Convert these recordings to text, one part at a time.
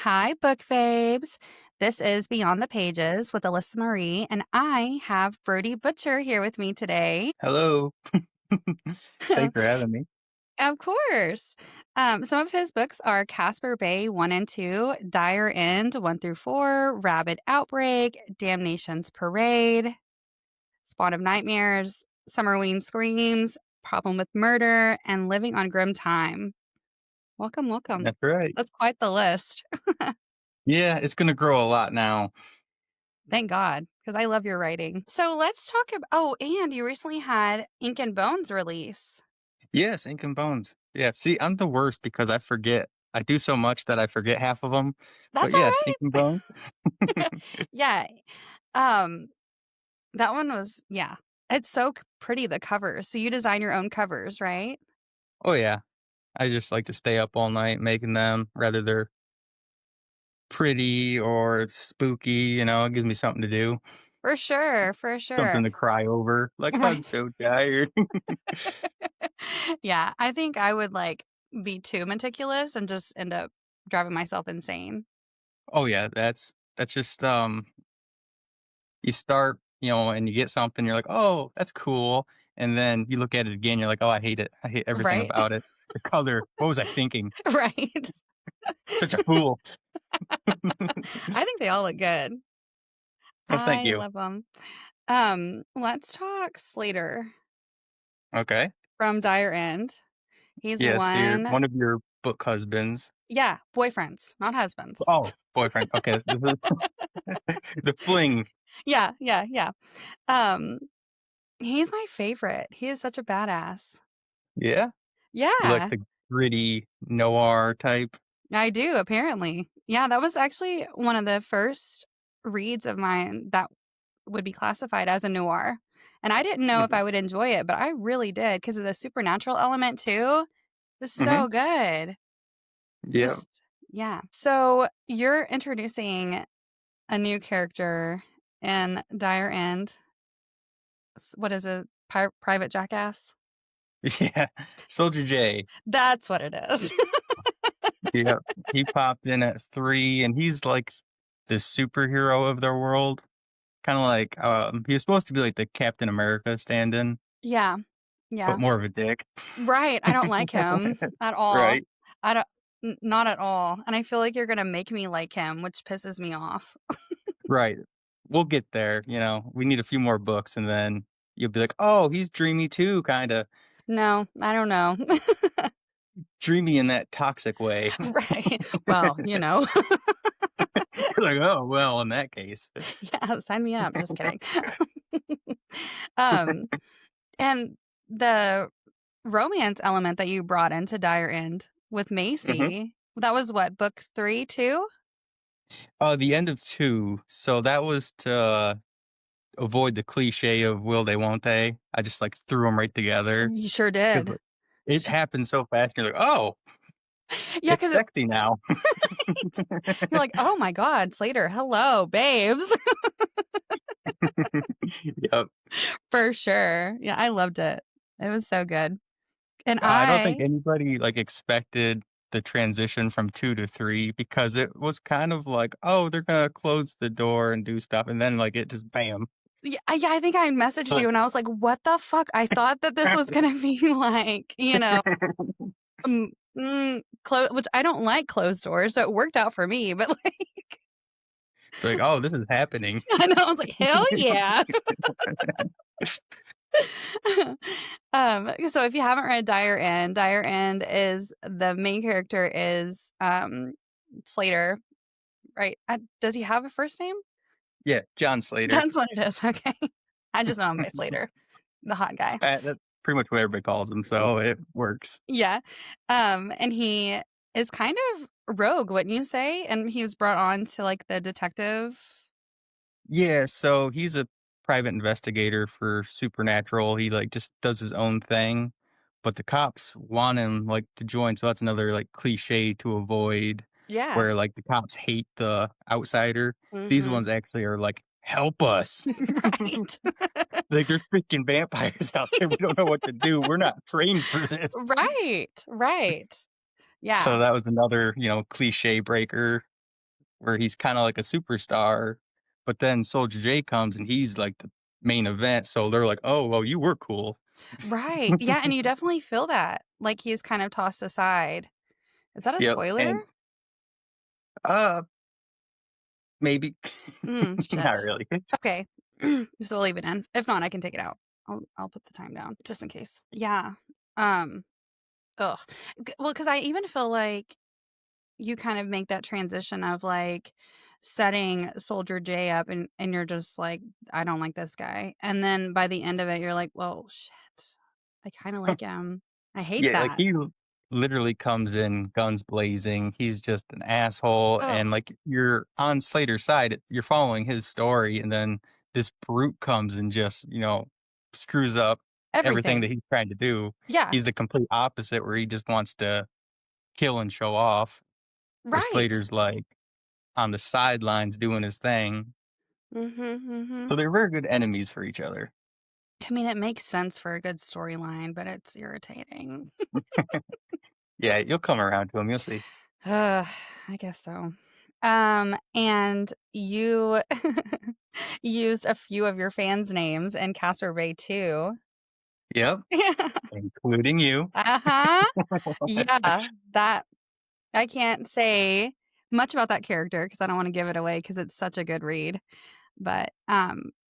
Hi, book babes. This is Beyond the Pages with Alyssa Marie, and I have Brody Butcher here with me today. Hello. Thanks for having me. Of course. Some of his books are Casper Bay 1 and 2, Dire End 1 through 4, Rabid Outbreak, Damnation's Parade, Spawn of Nightmares, Summerween Screams, Problem with Murder, and Living on Grim Time. Welcome, welcome. That's right. That's quite the list. Yeah, it's gonna grow a lot now. Thank God, because I love your writing. So let's talk about. Oh, and you recently had Ink and Bones release. Yes, Ink and Bones. Yeah, see, I'm the worst because I forget. I do so much that I forget half of them. That's But all yes, Ink and right. Bones. Yeah. Um, that one was yeah. It's so pretty the covers. So you design your own covers, right? Oh yeah, I just like to stay up all night making them, whether they're pretty or spooky. It gives me something to do, For sure, for sure. something to cry over. Like I'm Right. so tired. Yeah, I think I would like be too meticulous and just end up driving myself insane. Oh yeah, that's just you start, and you get something, you're like, "Oh, that's cool." And then you look at it again, you're like, "Oh, I hate it. I hate everything Right? about it. The color. What was I thinking? Right. Such a fool." I think they all look good. Oh, thank I you. love them. Let's talk Slater Okay. from Dire End. He's Yes, you're one one of your book husbands. yeah, boyfriends, not husbands. Oh, boyfriend. Okay, this is the fling. Yeah, yeah, yeah. Um, he's my favorite. He is such a badass. Yeah? You like Yeah, the gritty noir type? I do, apparently. Yeah, that was actually one of the first reads of mine that would be classified as a noir. And I didn't know if Mhm. I would enjoy it, but I really did because of the supernatural element too. It was Mhm. so good. Yeah. Just yeah. So you're introducing a new character in Dire End. What is it? Private Jackass? Yeah. Soldier J. That's what it is. Yep. He popped in at 3, and he's like the superhero of their world. Kinda like, he was supposed to be like the Captain America stand-in, Yeah. but Yeah. more of a dick. Right. I don't like him at all. Right, I don't not at all. And I feel like you're gonna make me like him, which pisses me off. right. We'll get there, we need a few more books, and then you'll be like, "Oh, he's dreamy too, kinda." No, I don't know. Dreamy in that toxic way. Right. Well, You're like, "Oh, well, in that case." yeah, sign me up. Just kidding. um, and the romance element that you brought into Dire End with Mhm. Macy, that was what, book 3 too? The end of 2, so that was to avoid the cliche of will they, won't they. I just, like, threw them right together You sure 'cause, did. it Sh happened so fast, you're like, "Oh, Yeah, it's 'cause it sexy now." right. You're like, "Oh my god, Slater, hello, babes." Yep. For sure. Yeah, I loved it. It was so good. And I don't think I anybody, like, expected the transition from 2 to 3 because it was kind of like, "Oh, they're gonna close the door and do stuff," and then, like, it just bam. yeah, I think I messaged you Like and I was like, "What the fuck?" I thought that this was gonna be like, um, which I don't like closed doors, so it worked out for me, but, like, It's like, "Oh, this is happening." I know, I was like, "Hell yeah." So if you haven't read Dire End is the main character is, Slater, right? Does he have a first name? Yeah, John Slater. That's what it is, okay. I just know him by Slater, the hot guy. That's pretty much what everybody calls him, so it works. Yeah, and he is kind of rogue, wouldn't you say? And he was brought on to, like, the detective. Yeah, so he's a private investigator for Supernatural. He, like, just does his own thing, but the cops want him, like, to join, so that's another, like, cliche to avoid Yeah. where, like, the cops hate the outsider. These Mhm. ones actually are like, "Help us." Right. Like, "There's freaking vampires out there, we don't know what to do, we're not trained for this." Right, right. Yeah. So that was another, cliche breaker. where he's kinda like a superstar, but then Soldier J comes and he's like the main event, so they're like, "Oh, well, you were cool." Right. Yeah, and you definitely feel that, like, he's kind of tossed aside. Is that a Yep, spoiler? and, maybe. Not Shit. really. Okay. So we'll leave it in. If not, I can take it out. I'll put the time down just in case. Yeah. Um, ugh. Well, because I even feel like you kind of make that transition of, like, setting Soldier J up and you're just like, "I don't like this guy." And then by the end of it, you're like, "Well, shit. I kinda like him." I hate Yeah, like, that. literally comes in guns blazing, he's just an asshole, Ugh. and, like, you're on Slater's side, you're following his story, and then this brute comes and just, screws up everything that Everything. he's trying to do. Yeah. He's the complete opposite where he just wants to kill and show off, where Right. Slater's, like, on the sidelines doing his thing. Mhm, So mhm. they're very good enemies for each other. I mean, it makes sense for a good storyline, but it's irritating. Yeah, you'll come around to him, you'll see. Ugh, I guess so. And you used a few of your fans' names in Casper Bay too. Yep, including you. Uh-huh. Yeah, that I can't say much about that character because I don't wanna give it away because it's such a good read. But,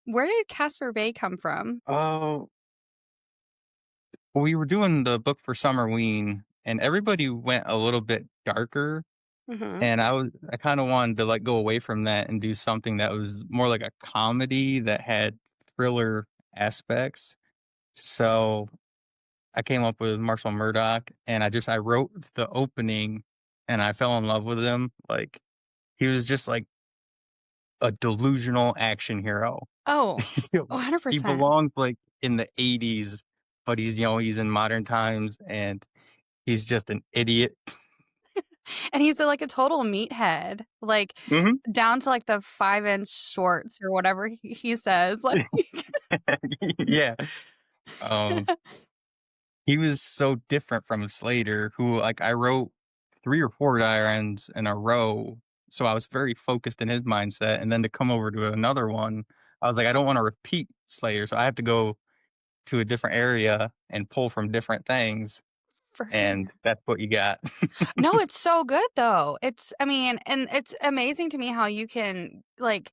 where did Casper Bay come from? Oh, well, we were doing the book for Summerween, and everybody went a little bit darker, Mhm. and I kinda wanted to, like, go away from that and do something that was more like a comedy that had thriller aspects. So, I came up with Marshall Murdoch, and I wrote the opening, and I fell in love with him, like, he was just like a delusional action hero. Oh, You know, he 100%. belongs, like, in the '80s, but he's in modern times, and he's just an idiot. And he's like a total meathead, like, Mhm. down to, like, the 5-inch shorts or whatever he says, like Yeah. Um, he was so different from Slater, who, like, I wrote 3 or 4 diagrams in a row, so I was very focused in his mindset, and then to come over to another one, I was like, "I don't wanna repeat Slater, so I have to go to a different area and pull from different things," for and sure. that's what you got. No, it's so good though. I mean, and it's amazing to me how you can, like,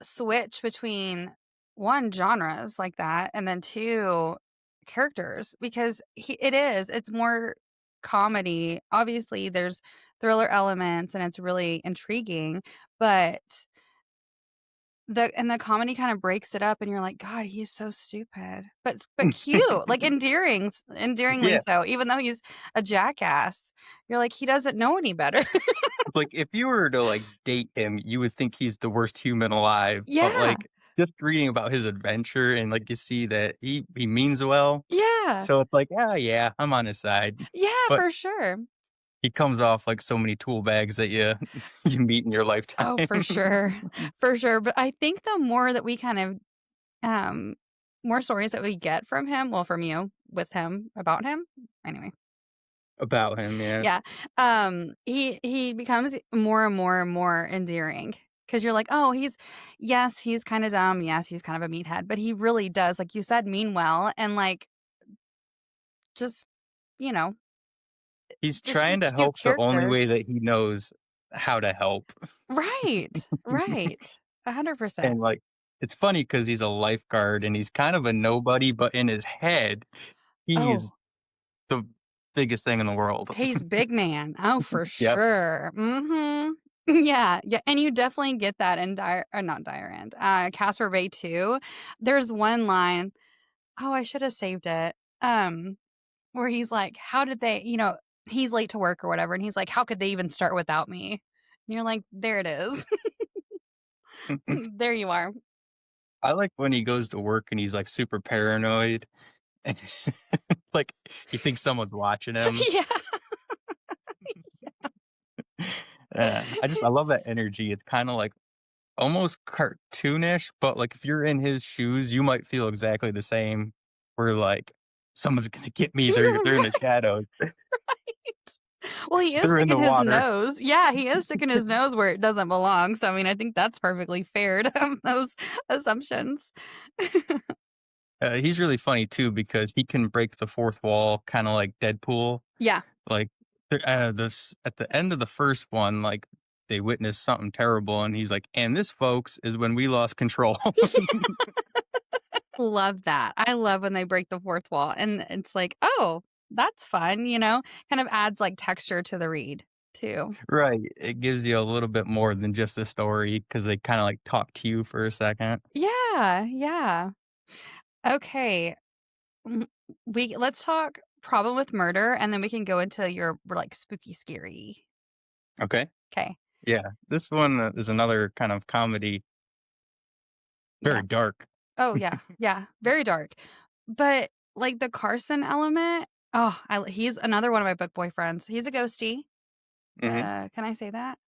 switch between 1, genres like that, and then 2, characters because it's more comedy. Obviously, there's thriller elements and it's really intriguing, but the comedy kinda breaks it up and you're like, "God, he's so stupid." But cute, like, endearingly Yeah, so, even though he's a jackass. You're like, "He doesn't know any better." like, if you were to, like, date him, you would think he's the worst human alive, but, Yeah, like, just reading about his adventure and, like, you see that he means well, yeah, so it's like, "Ah, yeah, I'm on his side," yeah, but for sure. he comes off like so many tool bags that you you meet in your lifetime. Oh, for sure, for sure, but I think the more that we kind of, um more stories that we get from him well, from you, with him, about him, anyway. About him, yeah. Yeah, he becomes more and more and more endearing because 'cause you're like, "Oh, he's kinda dumb, yes, he's kind of a meathead, but he really does, like you said, mean well and, like, just, you know, He's just is a trying to cute help the only character." way that he knows how to help. Right, right, 100%. And, like, it's funny because he's a lifeguard and he's kind of a nobody, but in his head, he's Oh, the biggest thing in the world. he's big man. Oh, for Yep. sure. Mhm. Yeah, yeah, and you definitely get that in not Dire End, Casper Bay too. There's one line oh, I should have saved it, where he's like, "How did they" he's late to work or whatever, and he's like, "How could they even start without me?" And you're like, "There it is. There you are." I like when he goes to work and he's, like, super paranoid and like, he thinks someone's watching him. Yeah. I love that energy. It's kinda like almost cartoonish, but, like, if you're in his shoes, you might feel exactly the same, where, like, "Someone's gonna get me, they're in the Right. shadows." Well, he is They're in the sticking his water. nose. Yeah, he is sticking his nose where it doesn't belong, so, I mean, I think that's perfectly fair to have those assumptions. He's really funny too because he can break the fourth wall, kind of like Deadpool. Yeah. Like this at the end of the first one, like they witnessed something terrible, and he's like, "And this, folks, is when we lost control." Love that. I love when they break the fourth wall, and it's like, "Oh, that's fun," kind of adds, like, texture to the read, too. Right. It gives you a little bit more than just a story because they kind of like talk to you for a second. Yeah, yeah. Okay, mm, let's talk problem with murder, and then we can go into your, like, spooky, scary. Okay. Okay. Yeah. This one is another kind of comedy, very Yeah. dark. Oh, yeah, yeah, very dark. But, like, the Carson element, oh, he's another one of my book boyfriends. He's a ghosty. Hmm. Can I say that?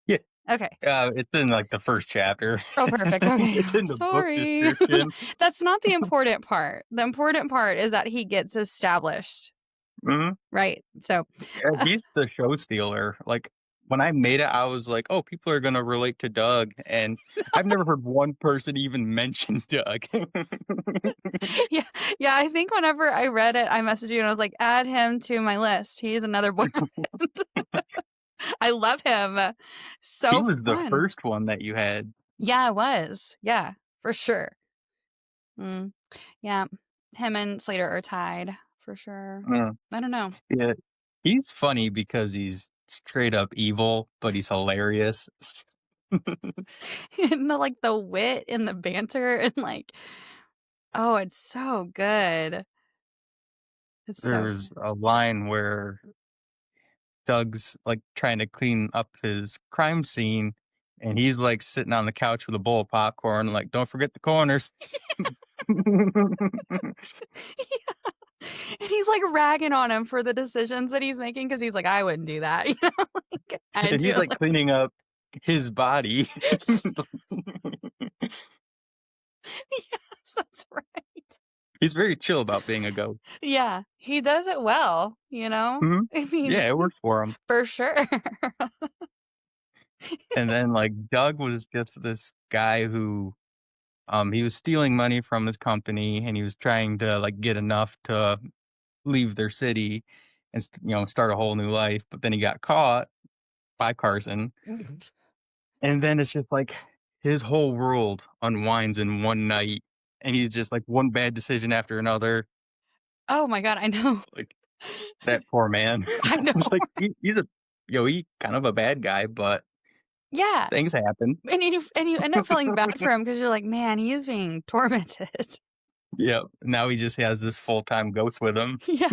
Yeah. Okay. It's in like the first chapter. Oh, perfect, okay. It's in the book Sorry. description. That's not the important part. The important part is that he gets established, Hmm. right? So, Yeah, uh, he's the show stealer. Like when I made it, I was like, "Oh, people are gonna relate to Doug," and I've never heard one person even mention Doug. yeah, yeah, I think whenever I read it, I messaged you and I was like, "Add him to my list. He's another boyfriend." I love him. He So was the fun. first one that you had. Yeah, it was. Yeah, for sure. Mm, yeah. Him and Slater are tied for sure. Mm, I don't know. yeah, he's funny because he's straight up evil, but he's hilarious. And the wit and the banter and, like, oh, it's so good. It's so There's good. a line where Doug's like trying to clean up his crime scene, and he's like sitting on the couch with a bowl of popcorn, like, "Don't forget the corners." Yeah. And he's, like, ragging on him for the decisions that he's making because he's like, "I wouldn't do that," Like, I And do he's it like like cleaning up his body. Yes, that's right. He's very chill about being a ghost. Yeah, he does it well, you know? Mhm. I mean, Yeah, it works for him. for sure. And then, like, Doug was just this guy who, he was stealing money from his company, and he was trying to, like, get enough to leave their city and start a whole new life, but then he got caught by Carson, and then it's just like his whole world unwinds in one night, and he's just like one bad decision after another. Oh my god, I know. Like, that poor man. I know. It's like he's a he kind of a bad guy, but Yeah, things happen. and you end up feeling bad for him because 'cause you're like, "Man, he is being tormented." Yep. Now he just has this full-time ghost with him. Yeah,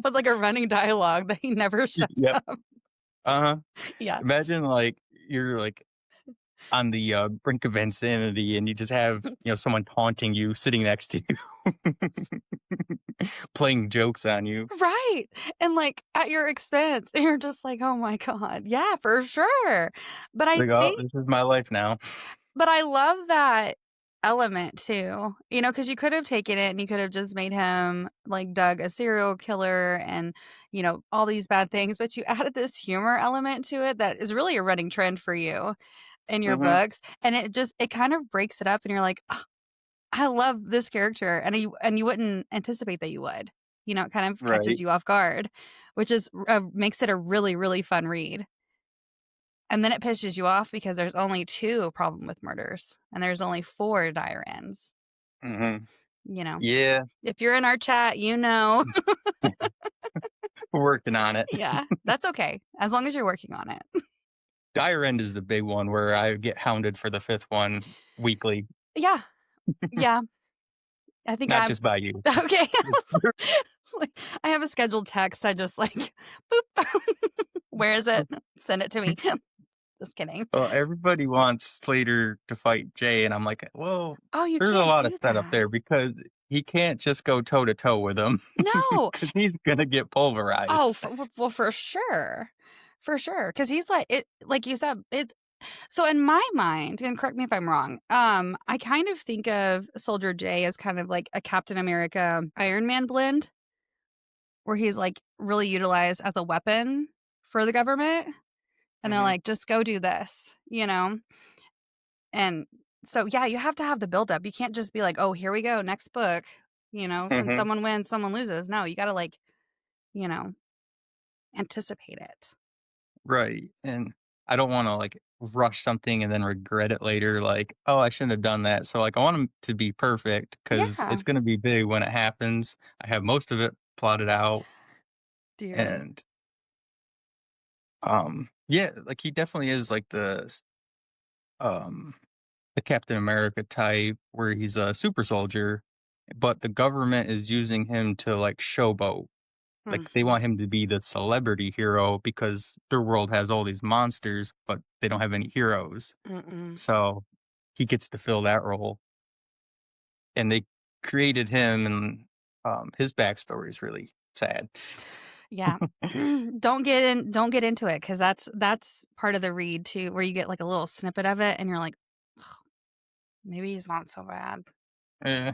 with, like, a running dialogue that he never shuts Yep. up. Uh-huh. Yeah. Imagine, like, you're, like, on the, brink of insanity, and you just have, someone taunting you sitting next to you, playing jokes on you. Right, and, like, at your expense, and you're just like, "Oh my god." Yeah, for sure. But I Like, "Oh, think this is my life now." but I love that element too, because you could have taken it and you could have just made him, like Doug, a serial killer and, all these bad things, but you added this humor element to it that is really a running trend for you in your Mhm. books, and it kind of breaks it up and you're like, "Oh, I love this character," and you wouldn't anticipate that you would. It kind of catches Right. you off guard, which is makes it a really, really fun read. And then it pisses you off because there's only 2 problem with murders, and there's only 4 dire ends, Mhm. you know? Yeah. If you're in our chat, you know. We're working on it. Yeah, that's okay, as long as you're working on it. Dire End is the big one where I get hounded for the 5th one weekly, Yeah, yeah, I think not I'm just by you. okay. It's like I have a scheduled text, I just, like, boop. Where is it? Send it to me. Just kidding. Well, everybody wants Slater to fight Jay, and I'm like, "Well, Oh, you there's a can't lot of do setup that. there because he can't just go toe to toe with him No. because he's gonna get Oh, pulverized." well, for sure. For sure, because he's like you said, it's so in my mind, and correct me if I'm wrong, I kind of think of Soldier J as kind of like a Captain America Iron Man blend. where he's, like, really utilized as a weapon for the government, and they're Mhm. like, "Just go do this," you know? And so, yeah, you have to have the buildup. You can't just be like, "Oh, here we go, next book," and Mhm. someone wins, someone loses. No, you gotta, like, you know, anticipate it. Right, and I don't wanna, like, rush something and then regret it later, like, "Oh, I shouldn't have done that." So, like, I want 'em to be perfect because Yeah. it's gonna be big when it happens. I have most of it plotted out, Dear. and, yeah, like, he definitely is, like, um, the Captain America type where he's a super soldier, but the government is using him to, like, showboat. Like, they Mhm. want him to be the celebrity hero because their world has all these monsters, but they don't have any heroes. Mm-mm. So, he gets to fill that role, and they created him, and, his backstory is really sad. Yeah. Don't get into it because that's part of the read too, where you get, like, a little snippet of it and you're like, "Maybe he's not so bad." Eh,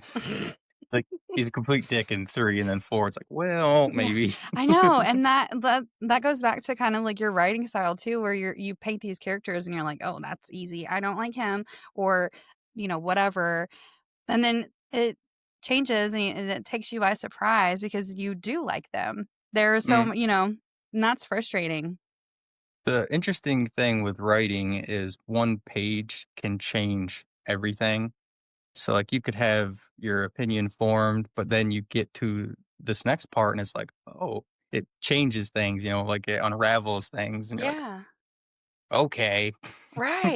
like, he's a complete dick in 3, and then 4, it's like, "Well, Yeah, maybe." I know, and that goes back to kind of like your writing style too, where you paint these characters and you're like, "Oh, that's easy. I don't like him," or, whatever, and then it changes and it takes you by surprise because you do like them. There's so Mm. m and that's frustrating. The interesting thing with writing is one page can change everything. So, like, you could have your opinion formed, but then you get to this next part and it's like, oh, it changes things, like it unravels things. And you're like, Yeah. okay,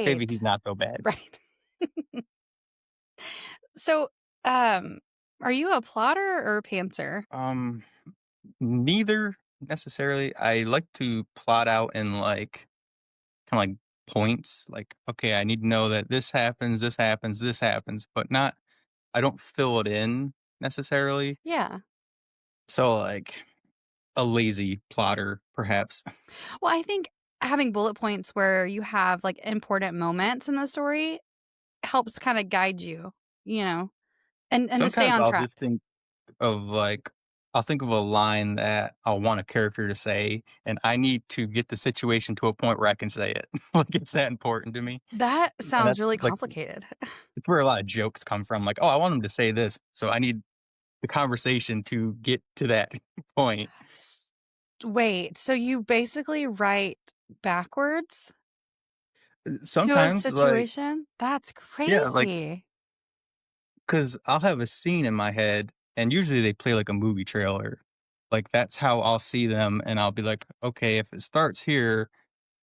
maybe Right. he's not so bad. Right. So, um, are you a plotter or a pantser? Um, Neither necessarily. I like to plot out in like kind of like points. Like, okay, I need to know that this happens, this happens, this happens, but not, I don't fill it in necessarily. Yeah. So, like, a lazy plotter, perhaps. Well, I think having bullet points where you have, like, important moments in the story helps kinda guide you, you know, and to stay Sometimes on I'll track. just think of like, I'll think of a line that I want a character to say, and I need to get the situation to a point where I can say it. Like, it's that important to me. That And sounds that's really like, complicated. it's where a lot of jokes come from. Like, oh, I want him to say this. So I need the conversation to get to that point. S Wait, so you basically write backwards to a Sometimes, like, situation? That's yeah, like, crazy. because I'll have a scene in my head, and usually they play like a movie trailer. Like, that's how I'll see them, and I'll be like, okay, if it starts here,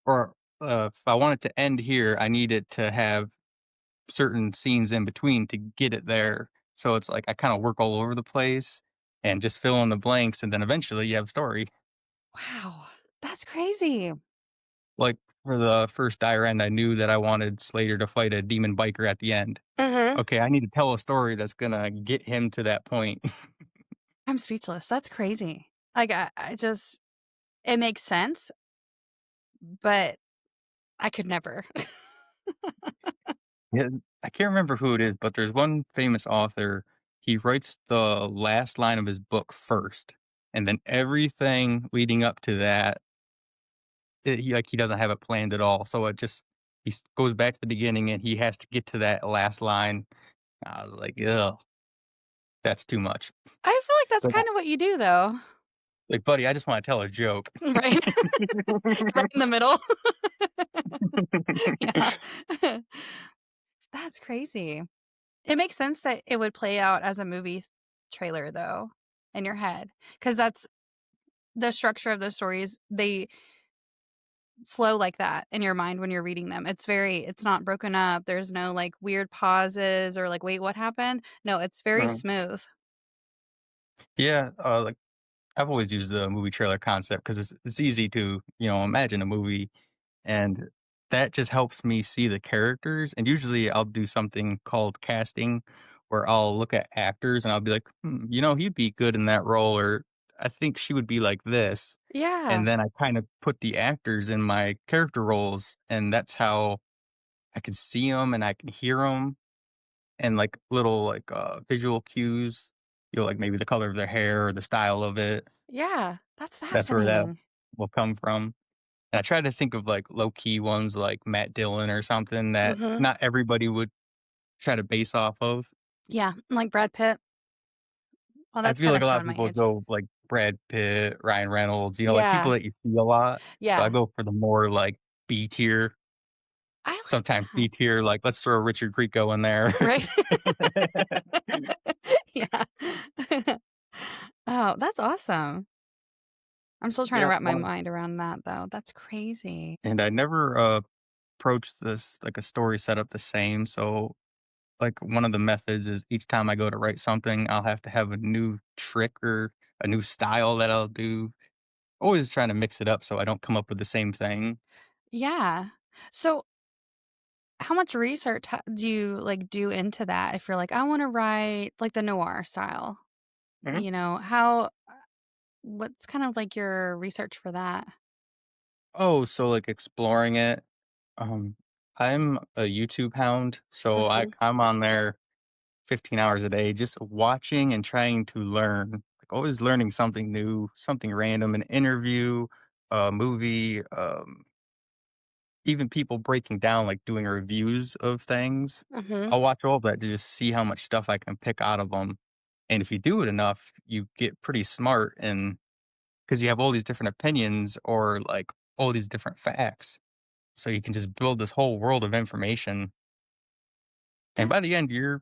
or if I want it to end here, I need it to have certain scenes in between to get it there. So it's like I kind of work all over the place and just fill in the blanks, and then eventually you have a story. Wow, that's crazy. Like for the first dire end, I knew that I wanted Slater to fight a demon biker at the end. Mhm. Okay, I need to tell a story that's gonna get him to that point. I'm speechless. That's crazy. Like, I just it makes sense, but I could never. Yeah, I can't remember who it is, but there's one famous author. He writes the last line of his book first, and then everything leading up to that, he doesn't have it planned at all. So it just goes back to the beginning, and he has to get to that last line. I was like, ugh, that's too much. I feel like that's Like, kinda what you do, though. like, buddy, I just want to tell a joke. Right? Right in the middle. Yeah. That's crazy. It makes sense that it would play out as a movie trailer, though, in your head, because that's the structure of the stories, they flow like that in your mind when you're reading them. It's not broken up, there's no, like, weird pauses or, like, "Wait, what happened?" No, it's very Uh, smooth. yeah, like I've always used the movie trailer concept because it's easy to imagine a movie. And that just helps me see the characters, and usually I'll do something called casting, where I'll look at actors and I'll be like, he'd be good in that role," or "I think she would be like this." Yeah. And then I kind of put the actors in my character roles, and that's how I can see them and I can hear them, and, like, little, like, visual cues, like maybe the color of their hair or the style of it. Yeah, that's That's where that fascinating. will come from. And I try to think of like low key ones like Matt Dillon or something that Mhm. not everybody would try to base off of. Yeah, like Brad Pitt. Well, I that's feel kinda like a lot of showing my people age. go like Brad Pitt, Ryan Reynolds, like people Yeah, that you see a lot. So I yeah. go for the more like B tier, I like sometimes that. B tier, like let's throw Richard Grieco in there. Right? Yeah. Oh, that's awesome. I'm still trying to Yeah, wrap my mind around that, though. That's crazy. and I never approach this like a story setup the same. So like one of the methods is each time I go to write something, I'll have to have a new trick or a new style that I'll do. Always trying to mix it up so I don't come up with the same thing. Yeah. So, how much research do you, like, do into that if you're like, "I wanna write, like, the noir style?" Mhm. You know, how what's kind of, like, your research for that? Oh, so like exploring it. Um, I'm a YouTube hound, so Mhm. I'm on there 15 hours a day just watching and trying to learn. Like always learning something new, something random, an interview, a movie, even people breaking down, like doing reviews of things. Mhm. I'll watch all that to just see how much stuff I can pick out of them. And if you do it enough, you get pretty smart and because you have all these different opinions or like all these different facts. So you can just build this whole world of information. And That by the end, you're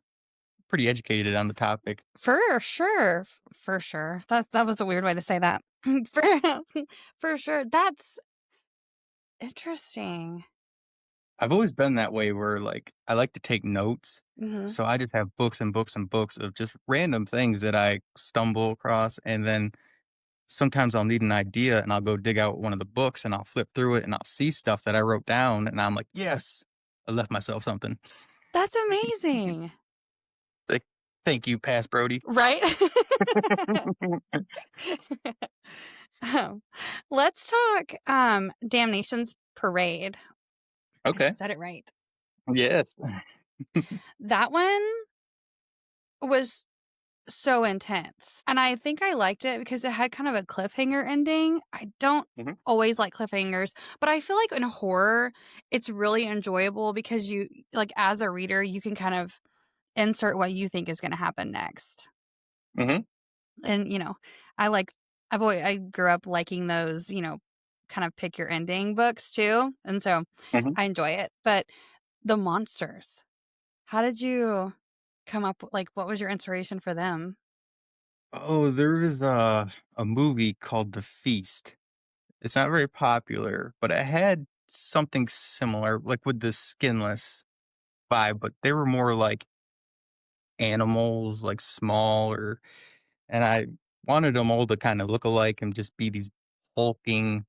pretty educated on the topic. for sure, for sure. That was a weird way to say that. For for sure. That's interesting. I've always been that way where like I like to take notes. Mhm. So I just have books and books and books of just random things that I stumble across. And then sometimes I'll need an idea and I'll go dig out one of the books and I'll flip through it and I'll see stuff that I wrote down and I'm like, yes, I left myself something. That's amazing. Like, thank you, past Brody. Right? Um, let's talk, Damnation's Parade. I Okay. said it right. Yes. That one was so intense, and I think I liked it because it had kind of a cliffhanger ending. I don't Mhm, always like cliffhangers, but I feel like in horror, it's really enjoyable because you like, as a reader, you can kind of insert what you think is gonna happen next. mhm, And, I like I grew up liking those, kind of pick your ending books too, and so mhm. I enjoy it. But the monsters, how did you come up like, what was your inspiration for them? Oh, there is a movie called The Feast. It's not very popular, but it had something similar, like with the skinless vibe, but they were more like animals, like smaller. And I wanted them all to kind of look alike and just be these hulking,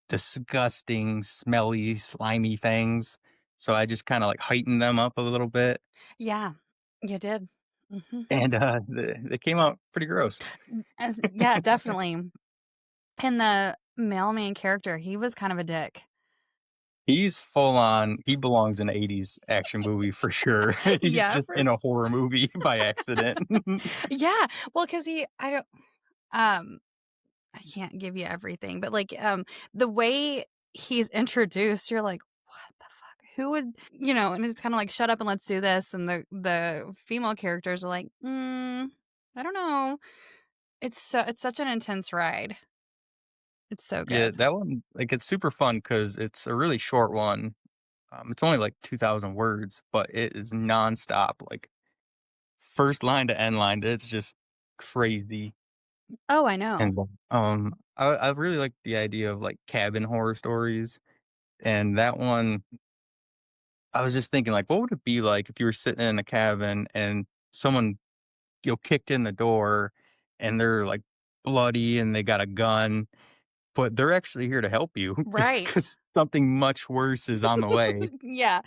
disgusting, smelly, slimy things. So I just kind of like heightened them up a little bit, Yeah, you did. Mhm. and they came out pretty gross. Yeah, definitely. And the mailman character, he was kind of a dick. He's full on. He belongs in an '80s action movie for sure. He's Yeah, just in a horror movie by accident. yeah. Well, because I don't um I can't give you everything, but, like, the way he's introduced, you're like, "What the fuck? Who would" and it's kinda like, "Shut up and let's do this," and the female characters are like, I don't know." It's such an intense ride. It's so Yeah, good. that one, like, it's super fun because it's a really short one. It's only like 2,000 words, but it is nonstop. Like first line to end line, it's just crazy. Oh, I know. And I really like the idea of like cabin horror stories. And that one, I was just thinking, like, what would it be like if you were sitting in a cabin and someone kicked in the door and they're like bloody and they got a gun, but they're actually here to help you Right. because something much worse is on the way. Yeah.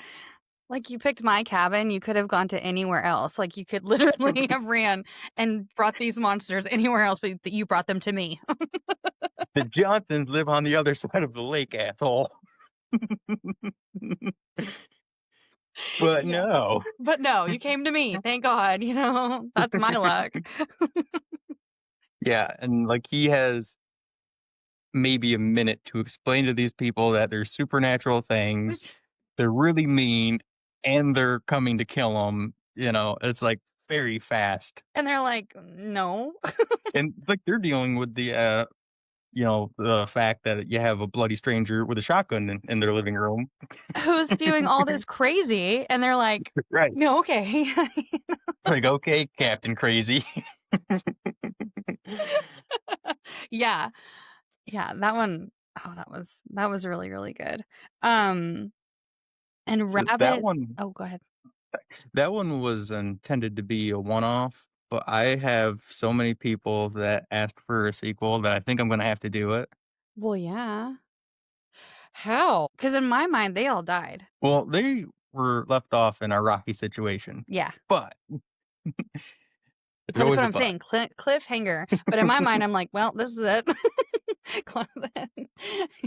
Like, you picked my cabin, you could have gone to anywhere else. Like, you could literally have ran and brought these monsters anywhere else, but you brought them to me. The Johnsons live on the other side of the lake, asshole. But Yeah. no. But no, you came to me, thank God, that's my luck. Yeah, and, like, he has maybe a minute to explain to these people that there's supernatural things, Which they're really mean, and they're coming to kill him, it's, like, very fast. and they're like, "No." And, like, they're dealing with the fact that you have a bloody stranger with a shotgun in their living room. Who's spewing all this crazy, and they're like, Right. "No, okay." Like, "Okay, Captain Crazy." Yeah. Yeah, that one oh, that was really, really good. Um, and So that Rabbit one oh, go ahead. that one was intended to be a one-off, but I have so many people that ask for a sequel that I think I'm gonna have to do it. Well, yeah. How? Because in my mind, they all died. Well, they were left off in a rocky situation, Yeah. but there's That's always what a I'm but. saying, cliffhanger, but in my mind, I'm like, "Well, this is it." Close it.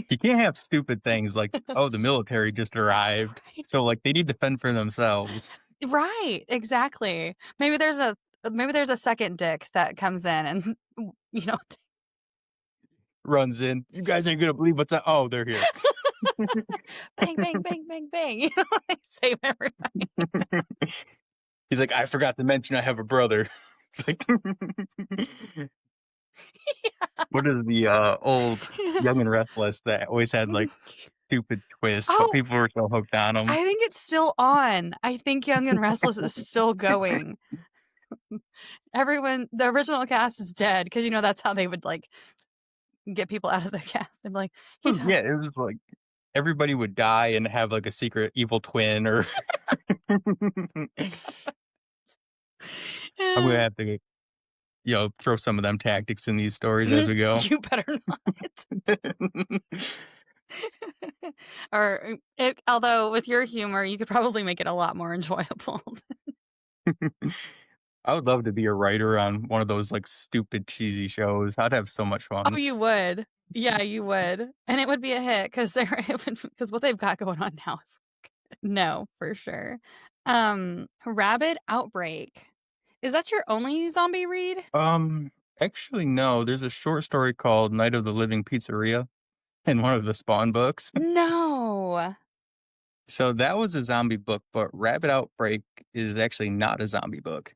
You can't have stupid things like, "Oh, the military just arrived." Right. So, like, they need to fend for themselves. Right, exactly. Maybe there's a second dick that comes in and, you know, Runs in, "You guys ain't gonna believe what's oh, they're here." bang, bang, bang, bang, bang, they save everybody. He's like, "I forgot to mention I have a brother." Like, what is the, old Young and Restless that always had, like, stupid twists, but Oh, people were so hooked on them. I think it's still on. I think Young and Restless is still going. Everyone the original cast is dead because that's how they would, like, get people out of the cast. They'd be like, "He died." Yeah, it was like everybody would die and have, like, a secret evil twin or I'm gonna have to, throw some of them tactics in these stories as we go. You better not. Or, although with your humor, you could probably make it a lot more enjoyable. I would love to be a writer on one of those, like, stupid, cheesy shows. I'd have so much Oh, fun. you would. Yeah, you would. And it would be a hit because 'cause they're it would 'cause what they've got going on now is no, for sure. Rabbit Outbreak. Is that your only zombie read? Um, Actually, no, there's a short story called Night of the Living Pizzeria in one of the Spawn books. No. So that was a zombie book, but Rabbit Outbreak is actually not a zombie book.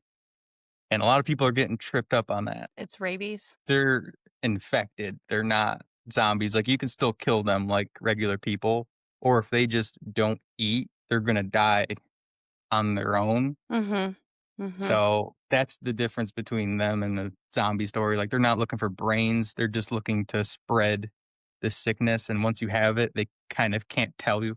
And a lot of people are getting tripped up on that. It's rabies? They're infected. They're not zombies. Like you can still kill them like regular people. Or if they just don't eat, they're gonna die on their own. Mhm. Mhm. So that's the difference between them and the zombie story. Like they're not looking for brains. They're just looking to spread the sickness. And once you have it, they kind of can't tell you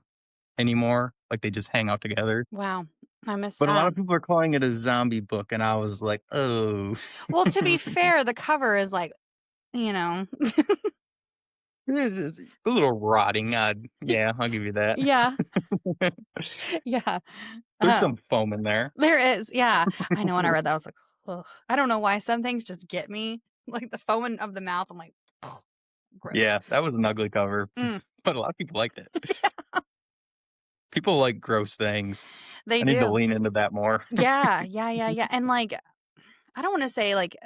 anymore. Like they just hang out together. Wow. I missed But a lot that. of people are calling it a zombie book, and I was like, "Oh." Well, to be fair, the cover is like, you know It's a little rotting, yeah, I'll give you that. Yeah. Yeah. There's some Um, foam in there. there is, yeah. I know when I read that, I was like, "Ugh." I don't know why some things just get me, like the foaming of the mouth, I'm like, gross. Yeah, that was an ugly cover, Mm. but a lot of people liked it. People like gross things. They I need to do. lean into that more. Yeah, yeah, yeah, yeah, and, like, I don't wanna say, like,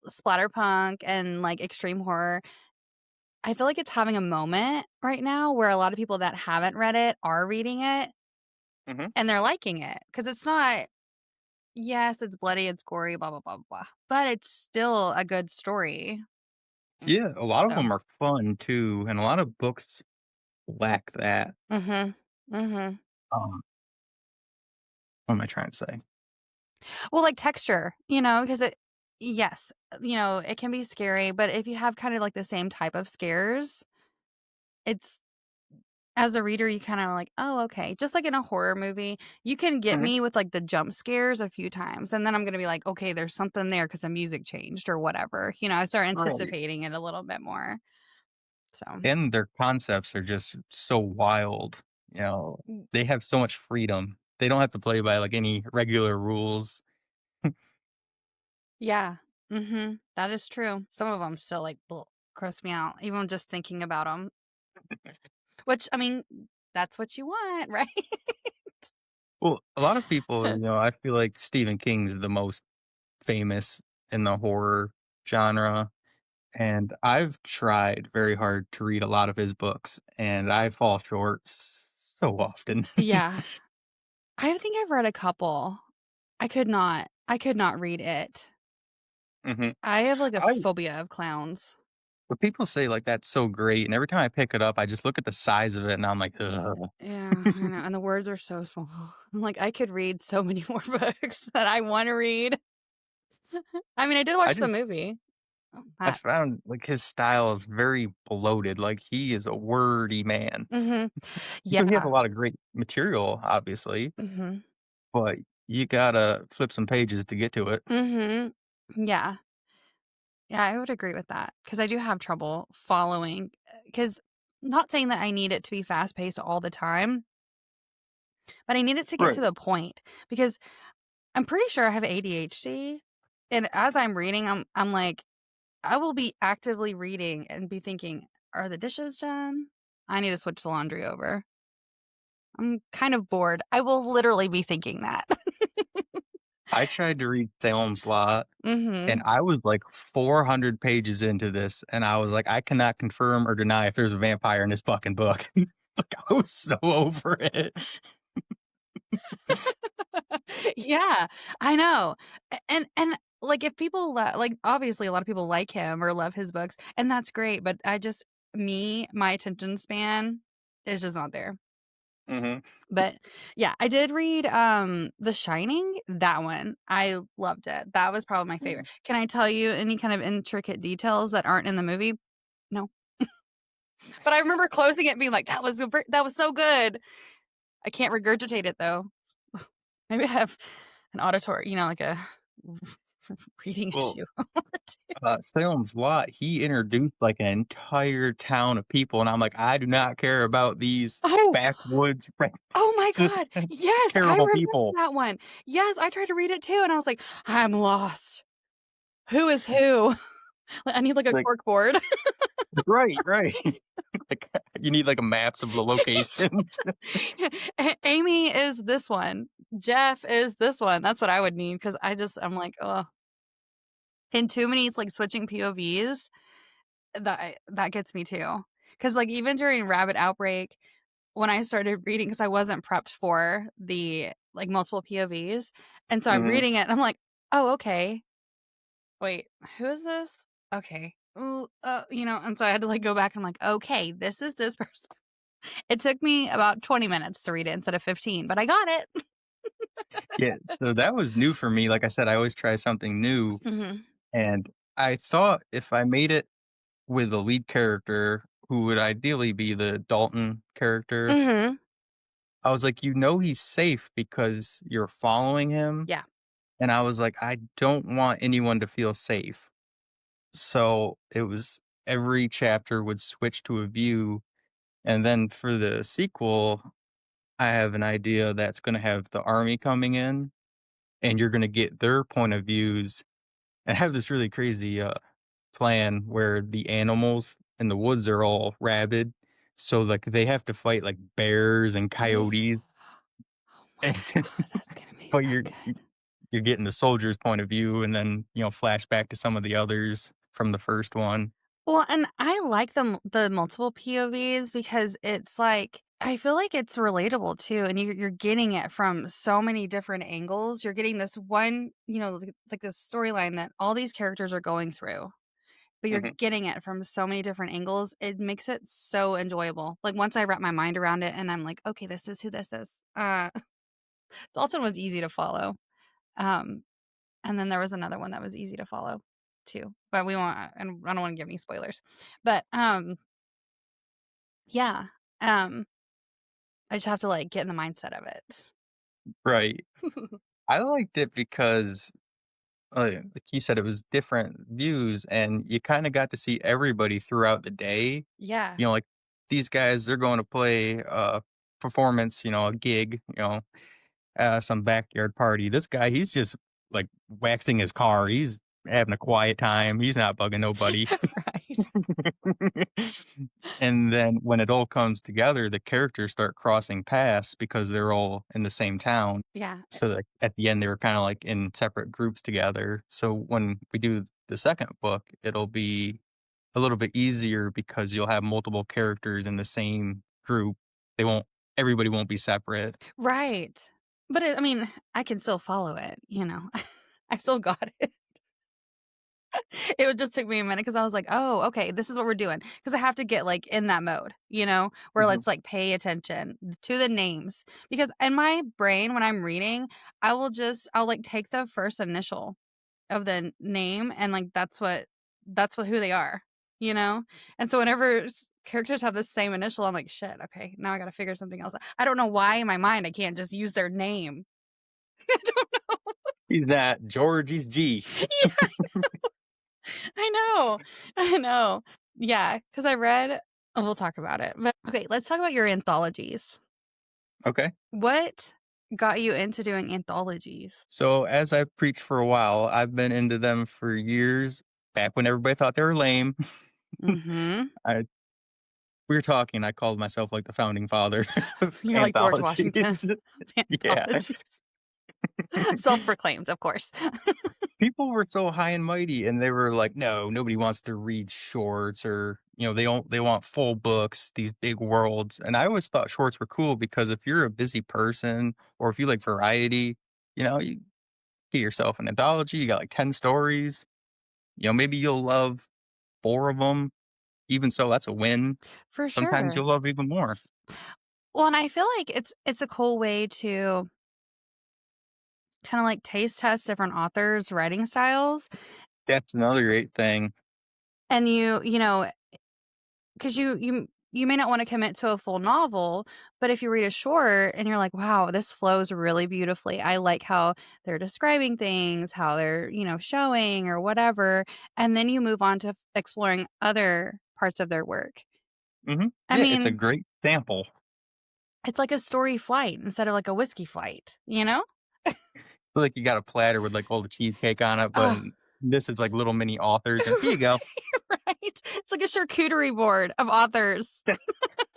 splatterpunk and, like, extreme horror. I feel like it's having a moment right now where a lot of people that haven't read it are reading it, Mhm. and they're liking it because it's not yes, it's bloody, it's gory, blah, blah, blah, blah, but it's still a good story. Yeah, a lot of So them are fun too, and a lot of books lack that. mhm, mhm. Um, what am I trying to say? Well, like texture, because it yes, it can be scary, but if you have kind of like the same type of scares, it's as a reader, you kinda like, "Oh, okay." Just like in a horror movie, you can get Mhm. me with, like, the jump scares a few times, and then I'm gonna be like, "Okay, there's something there because the music changed," or whatever, I start Right. anticipating it a little bit more. So And their concepts are just so wild, you know? mm, They have so much freedom. They don't have to play by, like, any regular rules. yeah. Mhm. That is true. Some of them still, like, gross me out, even just thinking about them. Which, I mean, that's what you want, right? Well, a lot of people, I feel like Stephen King's the most famous in the horror genre, and I've tried very hard to read a lot of his books, and I fall short so often. Yeah. I think I've read a couple. I could not read it. Mhm. I have, like, a I phobia of clowns. But people say, like, that's so great, and every time I pick it up, I just look at the size of it, and I'm like, "Ugh." Yeah, I know, and the words are so small. I'm like, I could read so many more books that I wanna read. I mean, I did I watch the just movie. I That found, like, his style is very bloated, like, he is a wordy man. Mhm. He has a Yeah. lot of great material, obviously, Mhm. but you gotta flip some pages to get to it. Mhm. Yeah. Yeah, I would agree with that because I do have trouble following, because not saying that I need it to be fast paced all the time, but I need it to get to Right. the point because I'm pretty sure I have ADHD, and as I'm reading, I'm like, I will be actively reading and be thinking, "Are the dishes done? I need to switch the laundry over. I'm kind of bored." I will literally be thinking that. I tried to read Salem's Lot, and Mhm. I was, like, 400 pages into this, and I was like, "I cannot confirm or deny if there's a vampire in this fucking book." Like, I was so over it. Yeah, I know. And, like, if people like, obviously, a lot of people like him or love his books, and that's great, but my attention span is just not there. Mhm. But, yeah, I did read, The Shining, that one, I loved it. That was probably my favorite. Can I tell you any kind of intricate details that aren't in the movie? No. But I remember closing it and being like, that was so good." I can't regurgitate it, though. Maybe I have an auditory, like a reading Well, issue. Salem's Lot, he introduced, like, an entire town of people, and I'm like, "I do not care about these Oh, backwoods, oh my god. Yes, I terrible remember people." that one. Yes, I tried to read it too, and I was like, "I'm lost. Who is who?" I need, like, a Like cork board. right, right. Like, you need, like, a maps of the locations. Amy is this one. Jeff is this one. That's what I would need because I'm like, oh. And too many, it's like switching POVs. That gets me too. Because like, even during Rabbit Outbreak, when I started reading, because I wasn't prepped for the, like, multiple POVs, and so I'm Mhm. reading it, and I'm like, "Oh, okay. Wait, who is this? Okay. Ooh, and so I had to, like, go back, and I'm like, "Okay, this is this person." It took me about 20 minutes to read it instead of 15, but I got it. Yeah, so that was new for me, like I said, I always try something new, Mhm. and I thought if I made it with a lead character who would ideally be the Dalton character, Mhm. I was like, he's safe because you're following him." Yeah. And I was like, "I don't want anyone to feel safe." So, it was every chapter would switch to a view, and then for the sequel, I have an idea that's gonna have the army coming in, and you're gonna get their point of views, and have this really crazy, plan where the animals in the woods are all rabid, so, like, they have to fight, like, bears and coyotes, Oh my and god, that's gonna be but so good. you're getting the soldier's point of view and then, flashback to some of the others from the first one. Well, and I like the multiple POVs because it's like I feel like it's relatable too, and you're getting it from so many different angles. You're getting this one, like this storyline that all these characters are going through, but you're Mhm. getting it from so many different angles. It makes it so enjoyable. Like once I wrap my mind around it, and I'm like, okay, this is who this is. Dalton was easy to follow. Um, and then there was another one that was easy to follow too, but and I don't want to give any spoilers, but yeah. Um, I just have to, like, get in the mindset of it. Right. I liked it because, like you said, it was different views, and you kinda got to see everybody throughout the day. Yeah. Like, these guys, they're going to play a performance, a gig, some backyard party. This guy, he's just, like, waxing his car. He's having a quiet time. He's not bugging nobody. Right. And then when it all comes together, the characters start crossing paths because they're all in the same town. Yeah. So that at the end, they were kind of like in separate groups together. So when we do the second book, it'll be a little bit easier because you'll have multiple characters in the same group. They won't, everybody won't be separate. Right. But I mean, I can still follow it, you know. I still got it. It would just took me a minute because I was like, "Oh, okay, this is what we're doing." Because I have to get, like, in that mode, you know, where Mhm. let's, like, pay attention to the names. Because in my brain, when I'm reading, I'll, like, take the first initial of the name and, like, that's what who they are, you know? And so whenever characters have the same initial, I'm like, "Shit, okay, now I gotta figure something else out." I don't know why in my mind I can't just use their name. I don't know. He's not George, he's G. Yeah, I know. I know. Yeah, because I read we'll talk about it, but okay, let's talk about your anthologies. Okay. What got you into doing anthologies? So as I've preached for a while, I've been into them for years, back when everybody thought they were lame. Mhm. I we were talking, I called myself like the founding father of You're like George anthologies. Washington of Yeah. anthologies. Self-proclaimed, of course. People were so high and mighty and they were like, "No, nobody wants to read shorts or, they want full books, these big worlds." And I always thought shorts were cool because if you're a busy person or if you like variety, you get yourself an anthology, you got like 10 stories, maybe you'll love 4 of them. Even so, that's a win. For Sometimes sure. you'll love even more. Well, and I feel like it's a cool way to kinda, like, taste test different authors' writing styles, That's another great thing. and you know, 'cause you may not wanna commit to a full novel, but if you read a short and you're like, "Wow, this flows really beautifully. I like how they're describing things, how they're, showing or whatever," and then you move on to exploring other parts of their work. Mhm. I Yeah, it's a mean, great sample. it's like a story flight instead of like a whiskey flight, you know? Feel like you got a platter with, like, all the cheesecake on it, but Oh, this is, like, little mini authors, and here you go. right? It's like a charcuterie board of authors.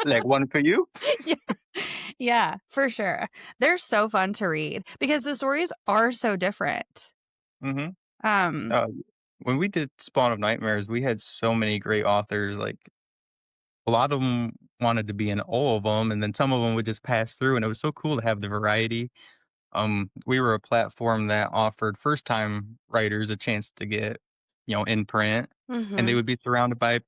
Like, "One for you?" Yeah. Yeah, for sure. They're so fun to read because the stories are so different. Mhm. Um, Uh, when we did Spawn of Nightmares, we had so many great authors, like, a lot of them wanted to be in all of them, and then some of them would just pass through, and it was so cool to have the variety. We were a platform that offered first time writers a chance to get, in print, and they mhm. would be surrounded by,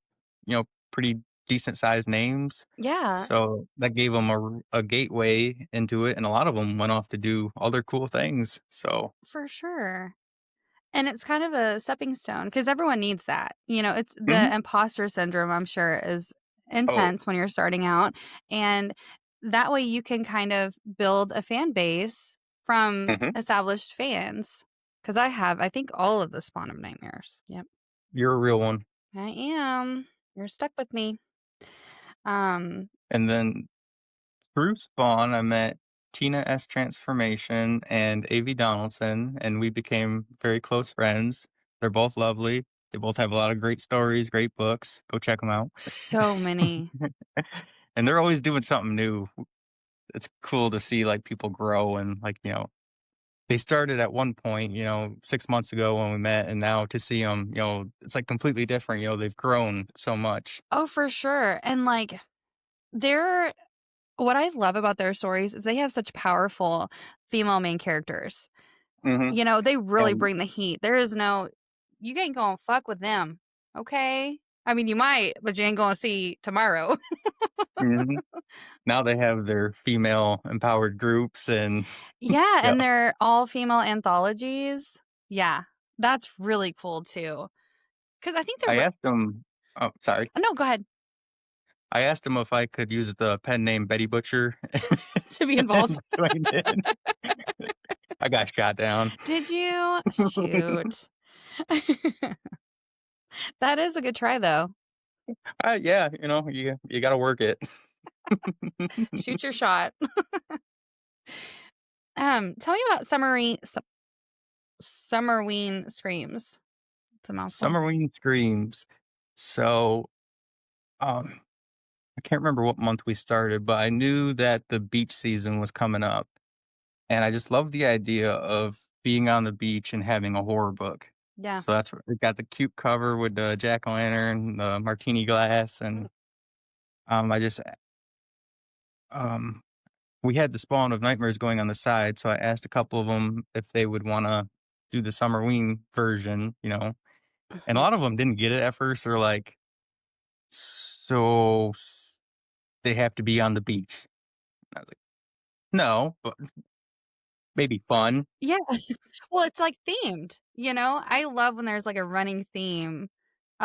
pretty decent sized names. Yeah, So that gave them a gateway into it, and a lot of them went off to do other cool things. So, for sure. And it's kind of a stepping stone because everyone needs that. It's mhm. the imposter syndrome, I'm sure, is Oh, intense when you're starting out. And that way you can kind of build a fan base from mhm. established fans. Because I think, all of the Spawn of Nightmares. Yep, You're a real one. I am. You're stuck with me. Um, And then through Spawn, I met Tina S. Transformation and Avi Donaldson, and we became very close friends. They're both lovely. They both have a lot of great stories, great books. Go check them out. so many. And they're always doing something new. It's cool to see like people grow and like, they started at one point, 6 months ago when we met, and now to see them, it's like completely different. They've grown so much. Oh, for sure. And like, they're what I love about their stories is they have such powerful female main characters. Hmm. They really And bring the heat. There is no you ain't gonna fuck with them, okay? I mean, you might, but you ain't gonna see tomorrow. mhm. Now they have their female empowered groups, and Yeah, yeah, and they're all female anthologies. Yeah, that's really cool too. Because I think they're I re asked them. Oh, sorry. no, go ahead. I asked them if I could use the pen name Betty Butcher To be involved. and join in. I got shot down. Did you? Shoot. That is a good try, though. Yeah, you got to work it. Shoot your shot. Tell me about Summerween Screams. It's a mouthful. Summerween Screams. So, um, I can't remember what month we started, but I knew that the beach season was coming up, and I just love the idea of being on the beach and having a horror book. Yeah. So that's what it got, the cute cover with the jack-o'-lantern, the martini glass, and, I just, um we had the Spawn of Nightmares going on the side, so I asked a couple of them if they would wanna do the Summerween version, and a Mhm. lot of them didn't get it at first. They're like, "So they have to be on the beach?" I was like, "No, but maybe fun." Yeah. Well, it's, like, themed, you know? I love when there's, like, a running theme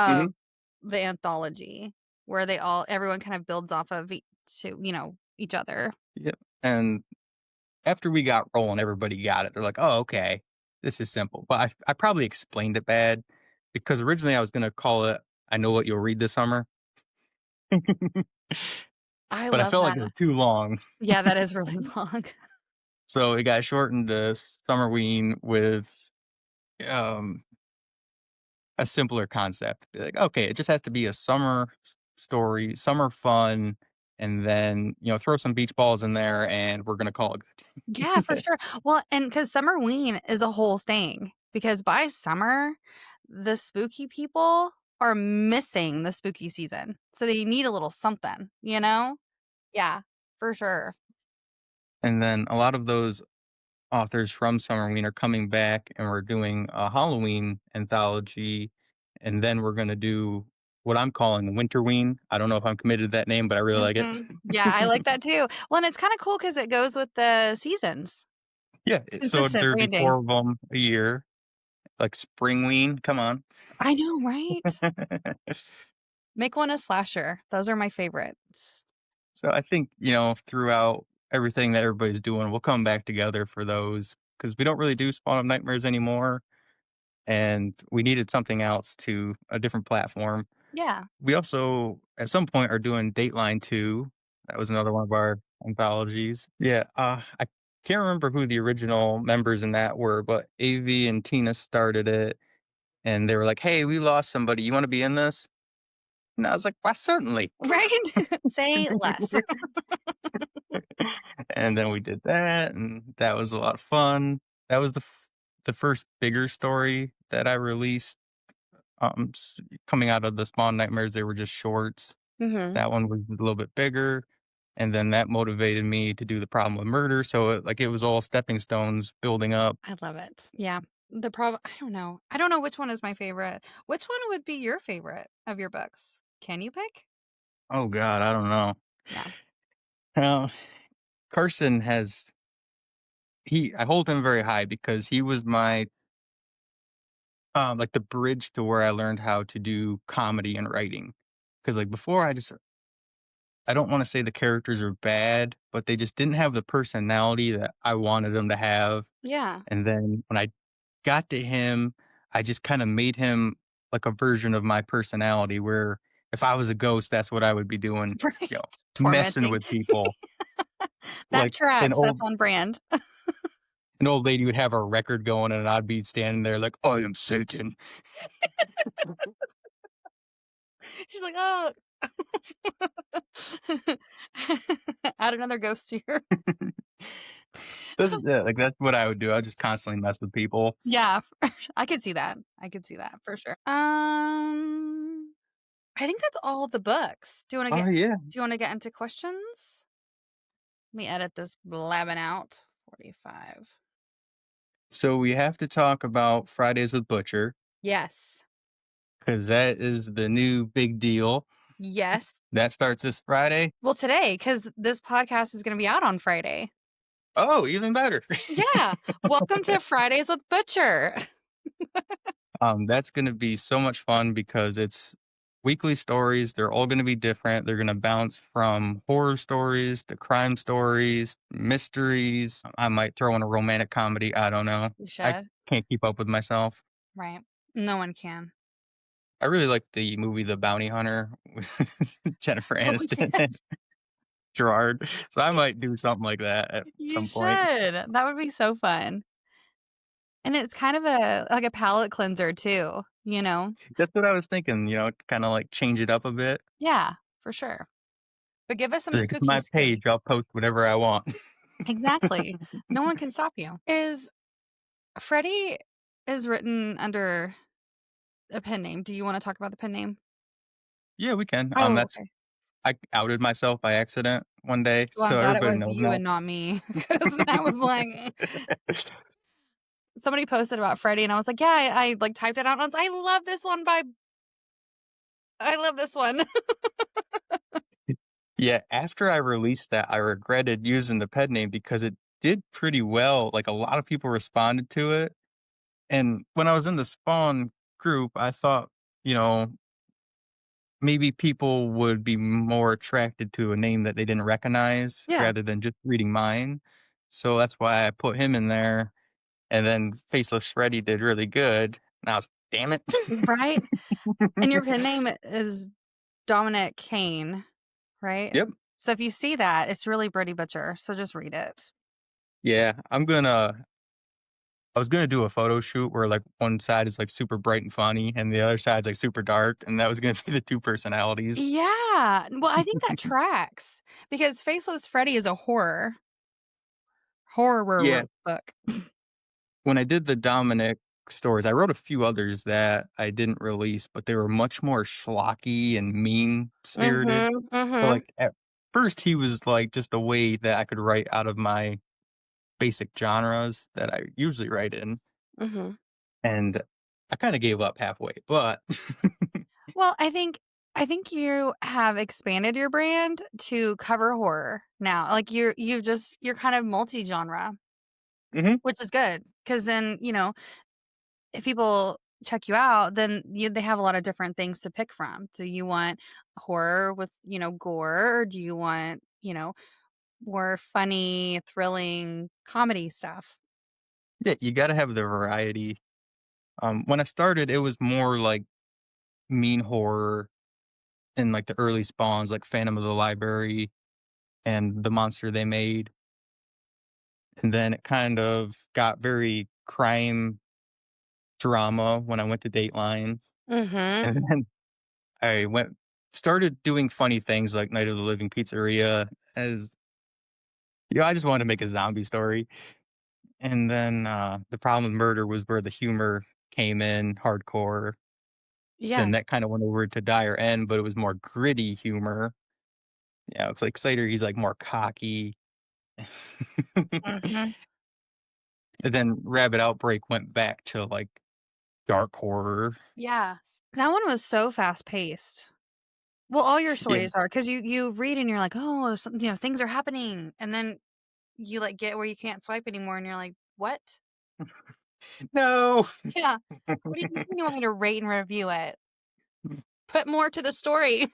Mhm. of the anthology where everyone kind of builds off of each other. Yep, and after we got rolling, everybody got it. They're like, "Oh, okay. This is simple." But I probably explained it bad because originally I was gonna call it, "I Know What You'll Read This Summer." I But I love felt like that. it was too long. Yeah, that is really long. So it got shortened to Summerween with, um, a simpler concept. Be like, "Okay, it just has to be a summer story, summer fun, and then, throw some beach balls in there, and we're gonna call it Yeah, for good." sure. Well, and because Summerween is a whole thing, because by summer, the spooky people are missing the spooky season, so they need a little something, you know? Yeah, for sure. And then a lot of those authors from Summerween are coming back, and we're doing a Halloween anthology, and then we're gonna do what I'm calling Winterween. I don't know if I'm committed to that name, but I really like it. Mhm. Yeah, I like that too. Well, and it's kinda cool because it goes with the seasons. Yeah, so Consistent there'd be branding. 4 of them a year, like Springween, come on. I know, right? Make one a slasher. Those are my favorites. So I think, throughout everything that everybody's doing, we'll come back together for those because we don't really do Spawn of Nightmares anymore, and we needed something else, to a different platform. Yeah. We also, at some point, are doing Dateline 2. That was another one of our anthologies. Yeah, I can't remember who the original members in that were, but AV and Tina started it, and they were like, "Hey, we lost somebody. You wanna be in this?" And I was like, "Why, certainly." Right? Say less. And then we did that, and that was a lot of fun. That was the first bigger story that I released, coming out of the Spawn Nightmares. They were just shorts. Mhm. That one was a little bit bigger, and then that motivated me to do The Problem with Murder, so it was all stepping stones building up. I love it. Yeah. The problem I don't know. I don't know which one is my favorite. Which one would be your favorite of your books? Can you pick? Oh god, I don't know. Yeah. Uh, Carson has he I hold him very high because he was my, like, the bridge to where I learned how to do comedy and writing. Because like, before I don't wanna say the characters are bad, but they just didn't have the personality that I wanted them to have, Yeah. and then when I got to him, I just kinda made him like a version of my personality where if I was a ghost, that's what I would be doing, Right. you know, messing Tormenting. with people. That Like, an tracks. That's old on brand. an old lady would have a record going, and I'd be standing there like, "I am Satan." She's like, "Oh." Add another ghost to your That's what I would do. I would just constantly mess with people. Yeah, I could see that. I could see that for sure. I think that's all the books. Oh, yeah. Do you wanna get into questions? Let me edit this blabbing out. 45. So we have to talk about Fridays with Butcher Yes. because that is the new big deal. Yes. That starts this Friday. Well, today, because this podcast is gonna be out on Friday. Oh, even better. Yeah. Welcome to Fridays with Butcher. That's gonna be so much fun because it's weekly stories. They're all gonna be different. They're gonna bounce from horror stories to crime stories, mysteries. I might throw in a romantic comedy. I don't know. You I should. can't keep up with myself. Right. No one can. I really like the movie The Bounty Hunter with Jennifer Oh, Aniston and yes. Gerard. So I might do something like that at You some point. should. That would be so fun. And it's kind of a like a palate cleanser too, you know? That's what I was thinking, kinda, like, change it up a bit. Yeah, for sure. But give us some It's spooky, my scary. page, I'll post whatever I want. Exactly. No one can stop you. Is Freddie is written under a pen name. Do you wanna talk about the pen name? Yeah, we can, Oh, that's okay. I outed myself by accident one day, Well, I'm so glad it everybody was knows you now. and not me, because I was like somebody posted about Freddie, and I was like, "Yeah, I, like, typed it out, and I was like, I love this one." Yeah, after I released that, I regretted using the pen name because it did pretty well, like, a lot of people responded to it, and when I was in the Spawn group, I thought, you know, maybe people would be more attracted to a name that they didn't recognize Yeah. rather than just reading mine, so that's why I put him in there, and then Faceless Freddy did really good, and I was, "Damn it." Right? And your pen name is Dominic Kane, right? Yep. So if you see that, it's really Brody Butcher, so just read it. Yeah, I was gonna do a photo shoot where, like, one side is, like, super bright and funny, and the other side's, like, super dark, and that was gonna be the 2 personalities. Yeah. Well, I think that tracks because Faceless Freddy is a horror Yeah, book. when I did the Dominic stories, I wrote a few others that I didn't release, but they were much more schlocky and mean-spirited. Mhm, So, mhm, like, at first, he was, like, just a way that I could write out of my basic genres that I usually write in, mhm. and I kinda gave up halfway, but Well, I think you have expanded your brand to cover horror now. Like you're kind of multi-genre, Mhm. which is good because then, if people check you out, then they have a lot of different things to pick from. Do you want horror with, gore, or do you want, more funny, thrilling comedy stuff? Yeah, you gotta have the variety. When I started, it was more like mean horror in like the early spawns, like Phantom of the Library and the monster they made. And then it kind of got very crime drama when I went to Dateline. Mhm. And then I went started doing funny things like Night of the Living Pizzeria as I just wanted to make a zombie story. And then the problem with murder was where the humor came in hardcore. Yeah. Then that kind of went over to Dire End, but it was more gritty humor. Yeah, it's like Slater, he's, like, more cocky. Mhm. And then Rabbit Outbreak went back to, like, dark horror. Yeah. That one was so fast paced. Well, all your Yeah. stories are because you read and you're like, "Oh, things are happening," and then you, like, get where you can't swipe anymore, and you're like, "What?" No. Yeah. What do you mean you want me to rate and review it? Put more to the story.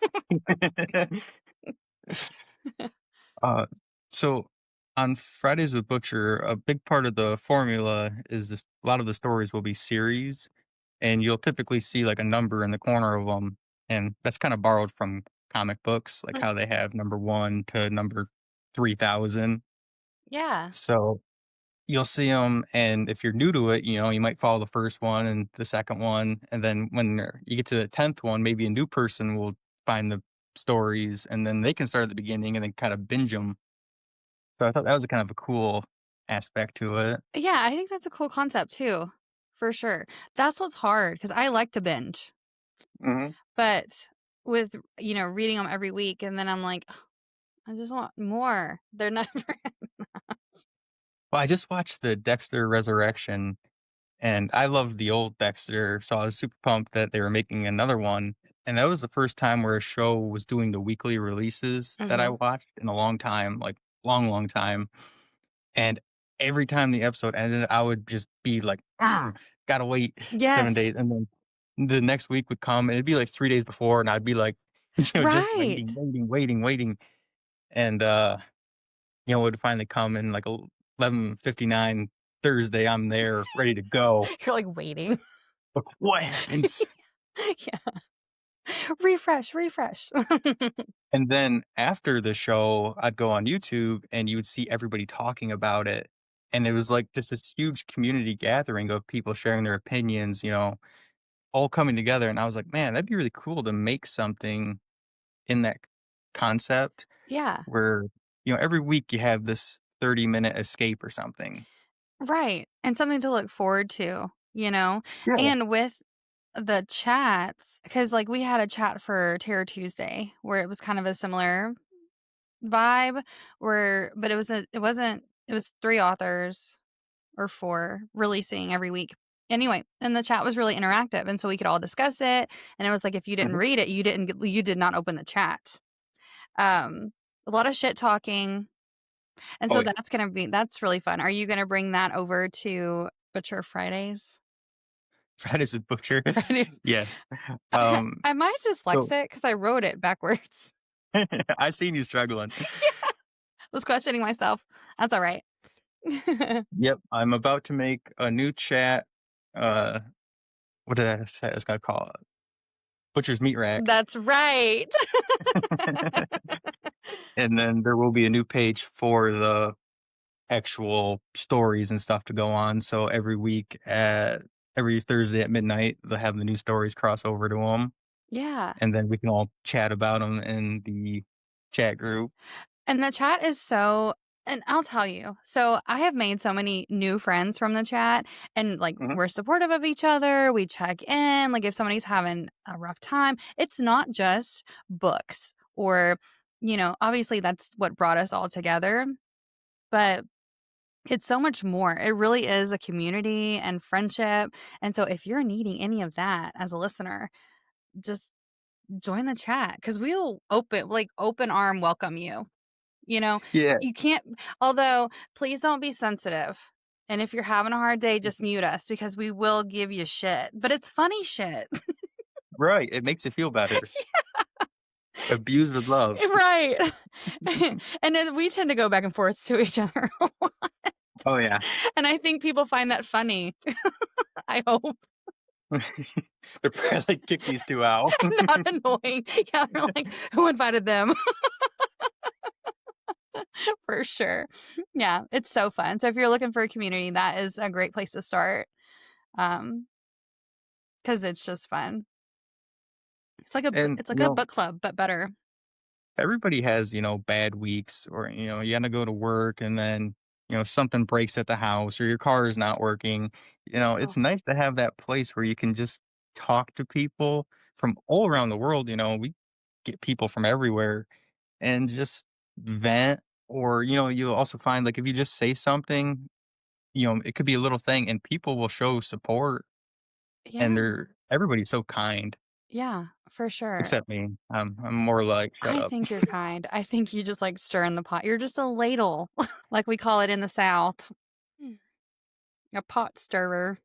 Uh, so on Fridays with Butcher, a big part of the formula is this a lot of the stories will be series, and you'll typically see, like, a number in the corner of them, and that's kinda borrowed from comic books, like Mm, how they have number 1 to number 3,000. yeah. So you'll see them, and if you're new to it, you might follow the first one and the second one, and then when you get to the 10th one, maybe a new person will find the stories, and then they can start at the beginning and then kinda binge them. So I thought that was a kind of a cool aspect to it. Yeah, I think that's a cool concept too, for sure. That's what's hard because I like to binge, Mhm. but with, reading them every week, and then I'm like, "Ugh, I just want more." They're never Well, I just watched the Dexter Resurrection, and I love the old Dexter, so I was super pumped that they were making another one, and that was the first time where a show was doing the weekly releases that I Mhm. watched in a long time, like, long, long time. And every time the episode ended, I would just be like, "Arr, gotta wait 7 Yes. days," and then the next week would come, and it'd be, like, 3 days before, and I'd be like, just waiting, Right. waiting, waiting, waiting, and, it would finally come in, like, 11:59 Thursday, I'm there ready to go. You're, like, waiting. Like, "What happens?" Yeah. Refresh, refresh. And then after the show, I'd go on YouTube, and you would see everybody talking about it, and it was like just this huge community gathering of people sharing their opinions, all coming together, and I was like, "Man, that'd be really cool to make something in that concept Yeah. where, every week you have this 30-minute escape or something." Right, and something to look forward to, you know? Yeah. And with the chats, because like, we had a chat for Terror Tuesday where it was kind of a similar vibe where but it wasn't it was 3 authors or 4 releasing every week. Anyway, and the chat was really interactive, and so we could all discuss it, and it was like if you didn't Mhm. read it, you did not open the chat. Um, a lot of shit talking, and Oh, so yeah. that's really fun. Are you gonna bring that over to Butcher Fridays? Fridays with Butcher. Friday Yeah. Um, I might just flex so it because I wrote it backwards. I seen you struggling. Yeah, was questioning myself. That's alright. Yep, I'm about to make a new chat, uh, what did I say I was gonna call it? Butcher's Meat Rack. That's right. And then there will be a new page for the actual stories and stuff to go on, so every Thursday at midnight, they'll have the new stories cross over to them, Yeah. and then we can all chat about them in the chat group. And the chat is so and I'll tell you, so I have made so many new friends from the chat and like Mhm, we're supportive of each other. We check in, like if somebody's having a rough time, it's not just books or, obviously that's what brought us all together, but it's so much more. It really is a community and friendship. And so if you're needing any of that as a listener, just join the chat because we'll open arm welcome you. You know, yeah, you can't although, please don't be sensitive, and if you're having a hard day, just mute us because we will give you shit, but it's funny shit. right, it makes you feel better. Abused with love. Right. And then we tend to go back and forth to each other a lot, Oh, yeah. and I think people find that funny. I hope. They're probably like, "Kick these 2 out." Not annoying. Yeah, they're like, "Who invited them?" For sure. Yeah, it's so fun. So if you're looking for a community, that is a great place to start, um, because it's just fun. And, It's like a book club, but better. everybody has, bad weeks or, you gotta go to work and then, something breaks at the house or your car is not working. Oh, It's nice to have that place where you can just talk to people from all around the world. We get people from everywhere and just vent. Or, you'll also find like if you just say something, it could be a little thing and people will show support and yeah. everybody's so kind. Yeah, for sure. Except me. I'm more like, shut I up. think you're kind. I think you just, like, stir in the pot. You're just a ladle, like we call it in the South. Mm. A pot stirrer.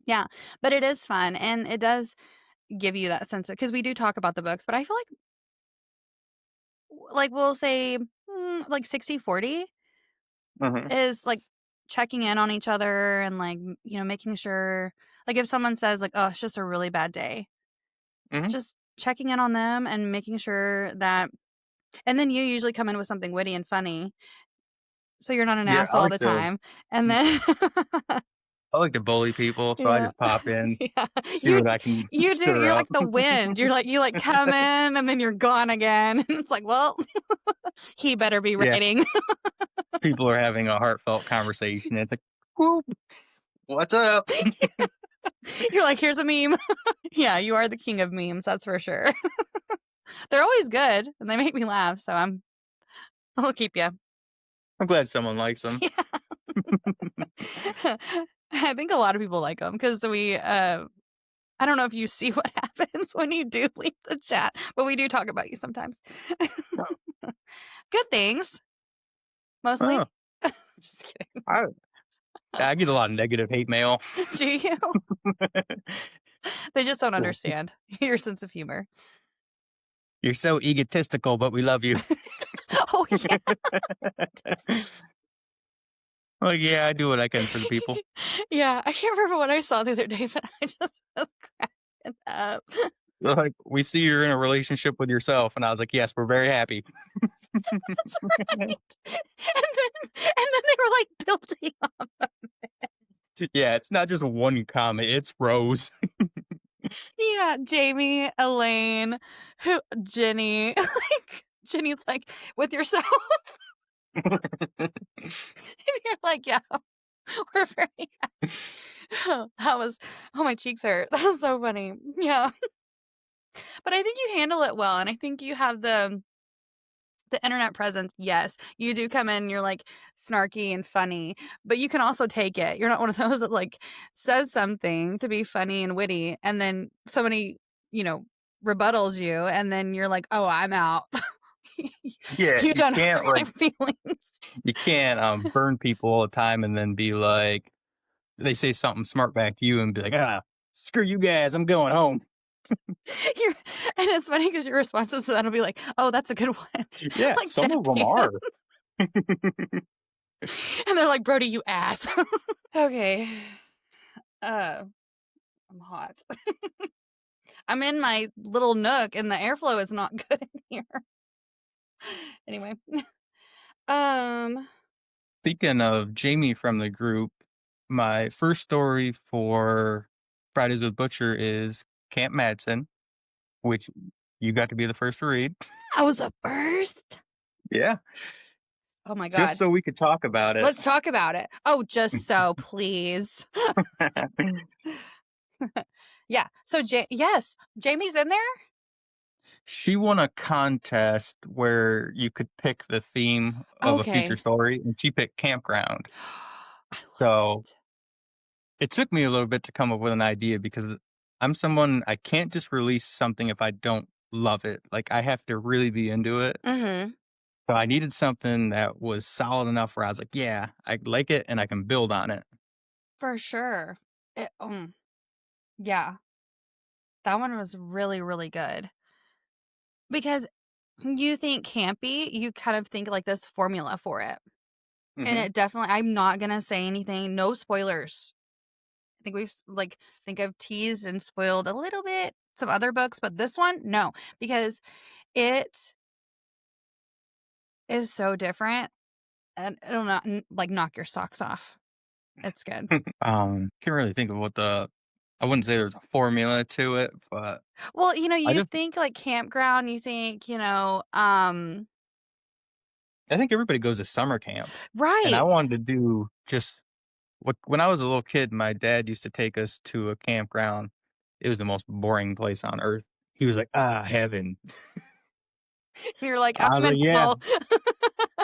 Yeah, but it is fun, and it does give you that sense of because we do talk about the books, but I feel like we'll say, like 60/40 Hmm. is, like, checking in on each other and, like, making sure like, if someone says, like, "Oh, it's just a really bad day," Hmm. just checking in on them and making sure that and then you usually come in with something witty and funny, so you're not an Yeah, asshole all the time, and then I like to bully people, so I yeah. just pop in, Yeah. see what I can stir You're like up. the wind. You come in and then you're gone again, and it's like, "Well, he better be Yeah, writing." people are having a heartfelt conversation. It's like, "Whoop, what's up?" You're like, "Here's a meme." Yeah, you are the king of memes, that's for sure. They're always good, and they make me laugh, so I'll keep you. I'm glad someone likes them. Yeah. I think a lot of people like them because I don't know if you see what happens when you do leave the chat, but we do talk about you sometimes. Good things, Oh, mostly. Just kidding. I I get a lot of negative hate mail. Do you? They just don't understand your sense of humor. You're so egotistical, but we love you. Oh, yeah. Like, yeah, I do what I can for the people. Yeah, I can't remember what I saw the other day, but I just was cracking up. They're like, "We see you're in a relationship with yourself," and I was like, "Yes, we're very happy." That's right. And then they were, like, building up. Yeah, it's not just one comment, it's rows. Yeah, Jamie, Elaine, who Jenny, like, Jenny's like, "With yourself?" And you're like, "Yeah, we're very happy." That was oh, my cheeks hurt. That was so funny. Yeah. But I think you handle it well, and I think you have the internet presence. Yes, you do come in, you're, like, snarky and funny, but you can also take it. You're not one of those that, like, says something to be funny and witty, and then somebody, you know, rebuttals you, and then you're like, "Oh, I'm out." Yeah, You don't hurt my feelings. you can't, burn people all the time and then be like they say something smart back to you and be like, "Ah, screw you guys, I'm going home." You're and it's funny because your responses to that'll be like, "Oh, that's a good one." Yeah, Like some of them deadpan. are. And they're like, "Brody, you ass." Okay. Uh, I'm hot. I'm in my little nook and the airflow is not good in here. Anyway. Um, Speaking of Jamie from the group, my first story for Fridays with Butcher is Camp Madsen, which you got to be the first to read. I was a first? Yeah, Oh my just god. so we could talk about it. Let's talk about it. Oh, just so, please. Yeah. So yes, Jamie's in there? She won a contest where you could pick the theme of a future Okay. story, and she picked campground. I love So it. it took me a little bit to come up with an idea because I'm someone I can't just release something if I don't love it. Like I have to really be into it. Mhm. So I needed something that was solid enough where I was like, yeah, I like it and I can build on it. For sure. Yeah. That one was really, really good. Because you think campy, you kind of think like this formula for it. And Hmm. it definitely I'm not gonna say anything, no spoilers. I think think I've teased and spoiled a little bit some other books, but this one, no, because it is so different and it'll not like knock your socks off. It's good. Can't really think of what I wouldn't say there's a formula to it, but Well, I you just think like campground, you think, I think everybody goes to summer camp, and I right. wanted to do just what when I was a little kid, my dad used to take us to a campground. It was the most boring place on earth. He was like, "Ah, heaven." You're like, I I'm was in like, "Yeah, hell.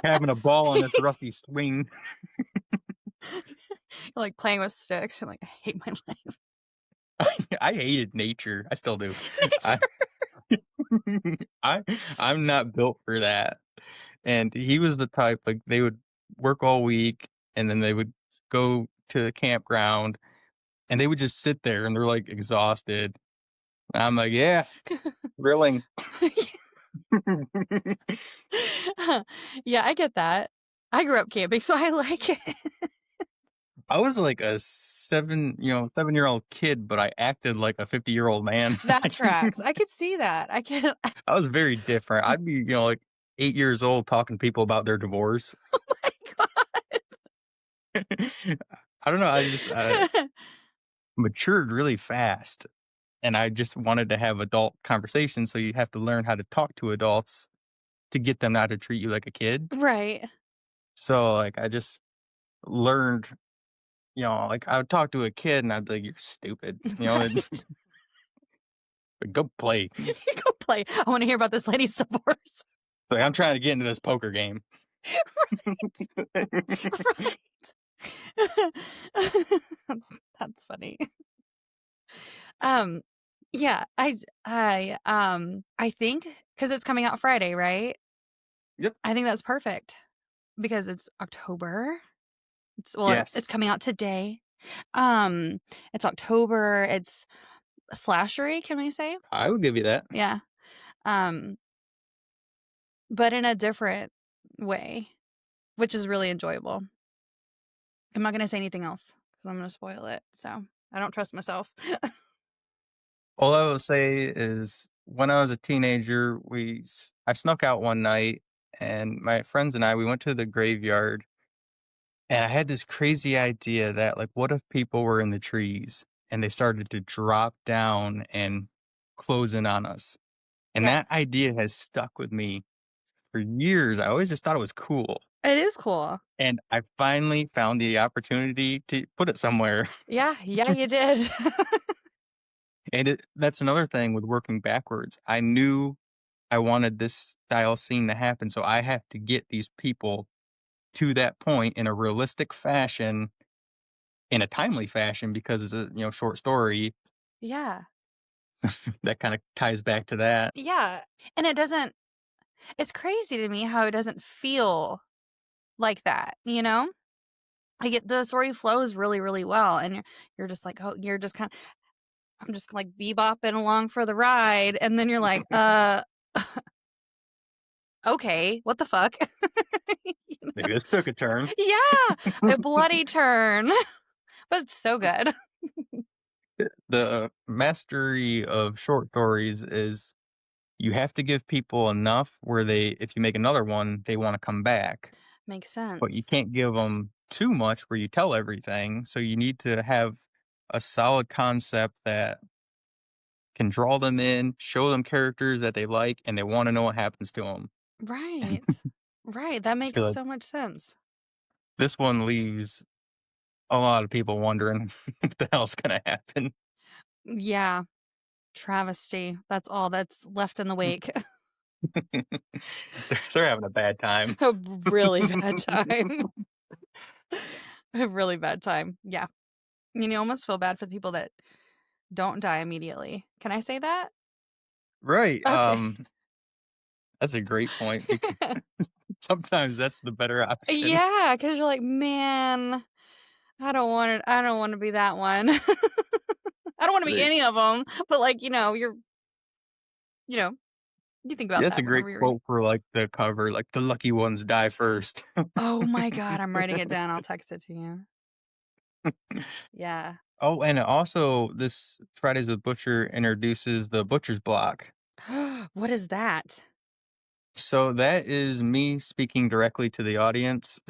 having a ball on this rusty swing." Like playing with sticks. I'm like, I hate my life. I hated nature. I still do. I Nature. I I'm not built for that. And he was the type like they would work all week and then they would go to the campground and they would just sit there and they're like exhausted. I'm like, yeah, thrilling. Yeah, I get that. I grew up camping, so I like it. I was like a 7-year-old kid, but I acted like a 50-year-old man. That tracks. I could see that. I can I was very different. I'd be, like 8 years old talking to people about their divorce. oh my god. I don't know. I just matured really fast. And I just wanted to have adult conversations. So you have to learn how to talk to adults to get them not to treat you like a kid. Right. So, like, I just learned, like, I would talk to a kid and I'd be like, "You're stupid," Right. like, "Go play." Go play. I wanna hear about this lady's divorce. Like, "I'm trying to get into this poker game." Right. That's funny. Um, yeah, I think because it's coming out Friday, right? Yep. I think that's perfect because it's October. It's Yes. coming out today. Um, it's October, it's slashery, can we say? I would give you that. Yeah. Um, but in a different way, which is really enjoyable. I'm not gonna say anything else because I'm gonna spoil it, so I don't trust myself. All I will say is when I was a teenager, I snuck out one night and my friends and I, we went to the graveyard and I had this crazy idea that like, what if people were in the trees and they started to drop down and close in on us? And Yeah. that idea has stuck with me for years. I always just thought it was cool. It is cool. And I finally found the opportunity to put it somewhere. Yeah, yeah, you did. And that's another thing with working backwards. I knew I wanted this style scene to happen, so I have to get these people to that point in a realistic fashion, in a timely fashion because it's a, short story Yeah. that kind of ties back to that. Yeah, and it's crazy to me how it doesn't feel like that, you know? Like, the story flows really, really well, and you're just like, "Oh," you're just kinda I'm just, like, bebopping along for the ride, and then you're like, okay, what the fuck?" You know? Maybe this took a turn. Yeah, a bloody turn, but it's so good. The mastery of short stories is you have to give people enough where if you make another one, they want to come back, Makes but you sense. can't give them too much where you tell everything. So you need to have a solid concept that can draw them in, show them characters that they like, and they want to know what happens to them. Right. Right, that makes So like so much sense. this one leaves a lot of people wondering what the hell's gonna happen. Yeah, travesty, that's all that's left in the wake. They're having a bad time. A really bad time. A really bad time, yeah. You almost feel bad for the people that don't die immediately. Can I say that? Right. Okay. That's a great point because sometimes that's the better option. Yeah, because 'cause you're like, "Man, I don't wanna be that one." I don't wanna be Right. any of them. But, like, you know, you think about That's a that great whenever you read. quote for like the cover, like the lucky ones die first. Oh my god, I'm writing it down, I'll text it to you. Yeah. Oh, and also this Fridays with Butcher introduces the butcher's block. What is that? So that is me speaking directly to the audience.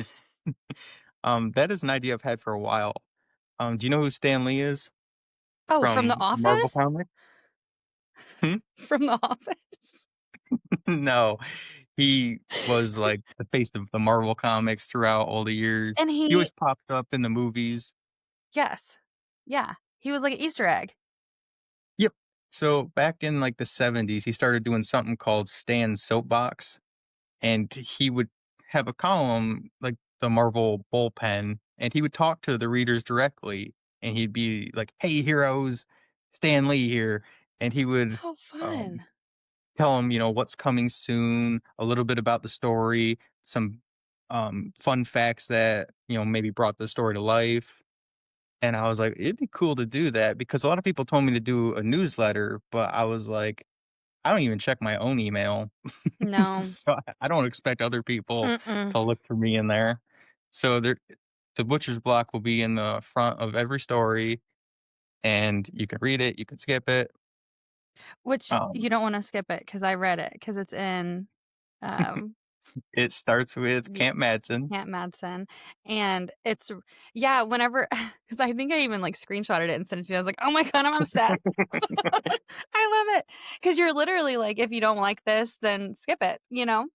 That is an idea I've had for a while. Do you know who Stan Lee is Oh, from The from Marvel Office? Comics? Hmm? From The Office? No, he was like the face of the Marvel Comics throughout all the years. And He he always popped up in the movies. Yes. Yeah. He was like an Easter egg. Yep. So back in like the 70s, he started doing something called Stan's Soapbox, and he would have a column like the Marvel bullpen, and he would talk to the readers directly, and he'd be like, "Hey, heroes, Stan Lee here," and he would How um, fun. tell them, what's coming soon, a little bit about the story, some fun facts that maybe brought the story to life. And I was like, it'd be cool to do that because a lot of people told me to do a newsletter, but I was like, I don't even check my own email. No. So I don't expect other people Mm-mm. to look for me in there. So the butcher's block will be in the front of every story and you can read it, you can skip it. Which Um, you don't wanna skip it because I read it because it's in, um, it starts with yeah, Camp Madsen. Aunt Madsen, and yeah, whenever because I think I even, like, screenshotted it and sent it to you. I was like, "Oh my god, I'm obsessed." I love it because 'cause you're literally like, "If you don't like this, then skip it," you know?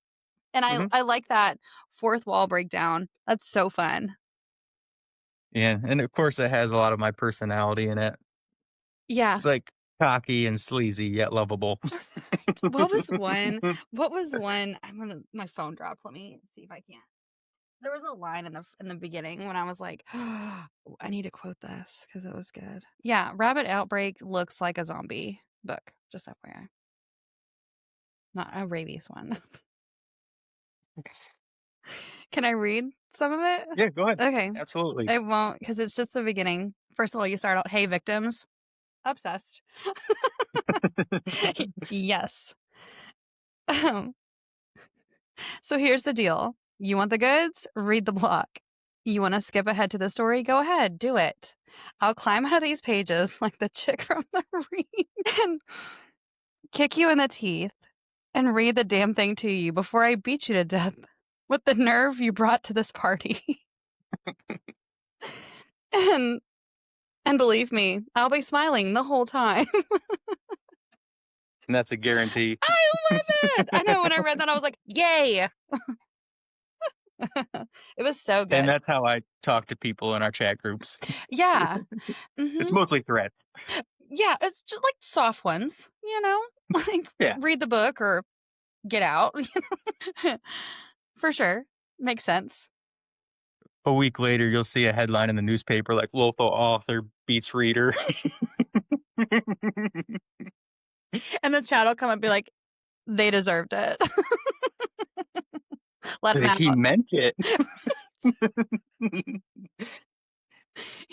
And I Mhm. I like that fourth wall breakdown. That's so fun. Yeah, and of course it has a lot of my personality in it. Yeah. It's like cocky and sleazy yet lovable. Right. What was one I'm gonna my phone dropped. Let me see if I can. There was a line in the beginning when I was like, "I need to quote this because it was good." Yeah, Rabbit Outbreak looks like a zombie book, just FYI. Not a rabies one. Can I read some of it? Yeah, go ahead. Okay. Absolutely. I won't because it's just the beginning. First of all, you start out, "Hey, victims." Obsessed. Yes. Um, so here's the deal. You want the goods? Read the block. You wanna skip ahead to the story? Go ahead, do it. I'll climb out of these pages like the chick from the read and kick you in the teeth and read the damn thing to you before I beat you to death with the nerve you brought to this party. And and believe me, I'll be smiling the whole time. And that's a guarantee. I love it! I know when I read that, I was like, "Yay!" It was so And good. that's how I talk to people in our chat groups. Yeah. It's Mhm. mostly threats. Yeah, it's just like soft ones, you know? Like, Yeah. read the book or get out. For sure. Makes sense. A week later, you'll see a headline in the newspaper like local author beats reader. And the chat will come and be like, "They deserved it." Let 'em He out. meant it.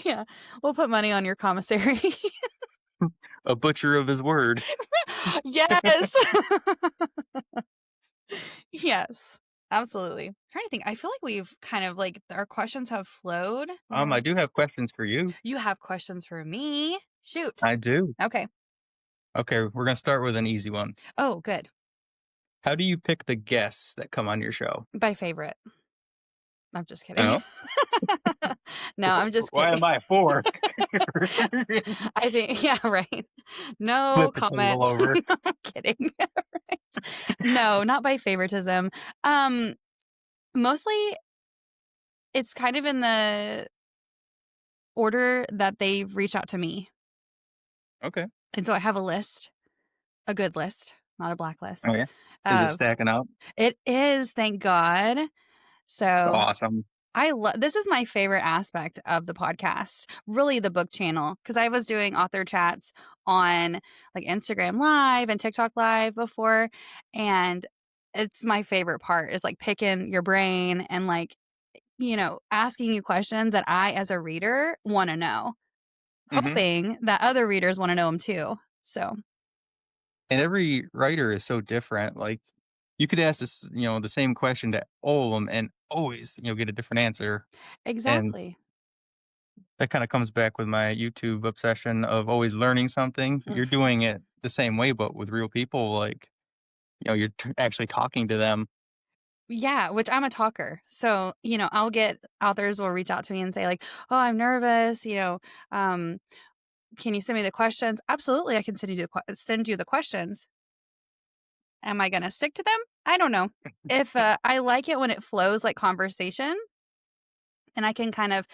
Yeah. We'll put money on your commissary. A butcher of his word. Yes. Yes. Absolutely. Trying to think. I feel like we've kind of like our questions have flowed. I do have questions for you. You have questions for me? Shoot. I do. Okay. Okay, we're gonna start with an easy one. Oh, good. How do you pick the guests that come on your show? My favorite. I'm just kidding. Oh, No, I'm just why kidding. am I four? I think yeah, right. No Flip the table comment. over. No, I'm kidding. Right. No, not by favoritism. Um, Mostly it's kind of in the order that they've reached out to me. Okay. And so I have a list, a good list, not a blacklist. Oh yeah. Is it Of stacking up? it is, thank God. So Awesome. I love this is my favorite aspect of the podcast, really the book channel, because I was doing author chats on like Instagram Live and TikTok Live before, and it's my favorite part is like picking your brain and like, asking you questions that I as a reader want to know, Hmm. hoping that other readers want to know them too. So, And every writer is so different. Like you could ask this, the same question to all of them and always, get a different answer. And exactly. that kind of comes back with my YouTube obsession of always learning something. You're doing it the same way, but with real people. Like, you're actually talking to them. Yeah, which I'm a talker. So, I'll get authors will reach out to me and say like, "Oh, I'm nervous, um, can you send me the questions?" Absolutely, I can send you the questions. Am I going to stick to them? I don't know. If I like it when it flows like conversation and I can kind of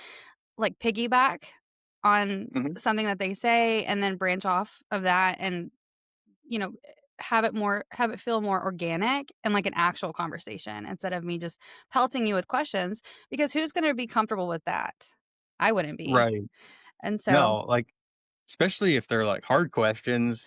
like piggyback on Hmm. something that they say and then branch off of that and, you know, have it feel more organic and like an actual conversation instead of me just pelting you with questions because who's going to be comfortable with that? I wouldn't be. Right. And so, No, like, especially if they're like hard questions.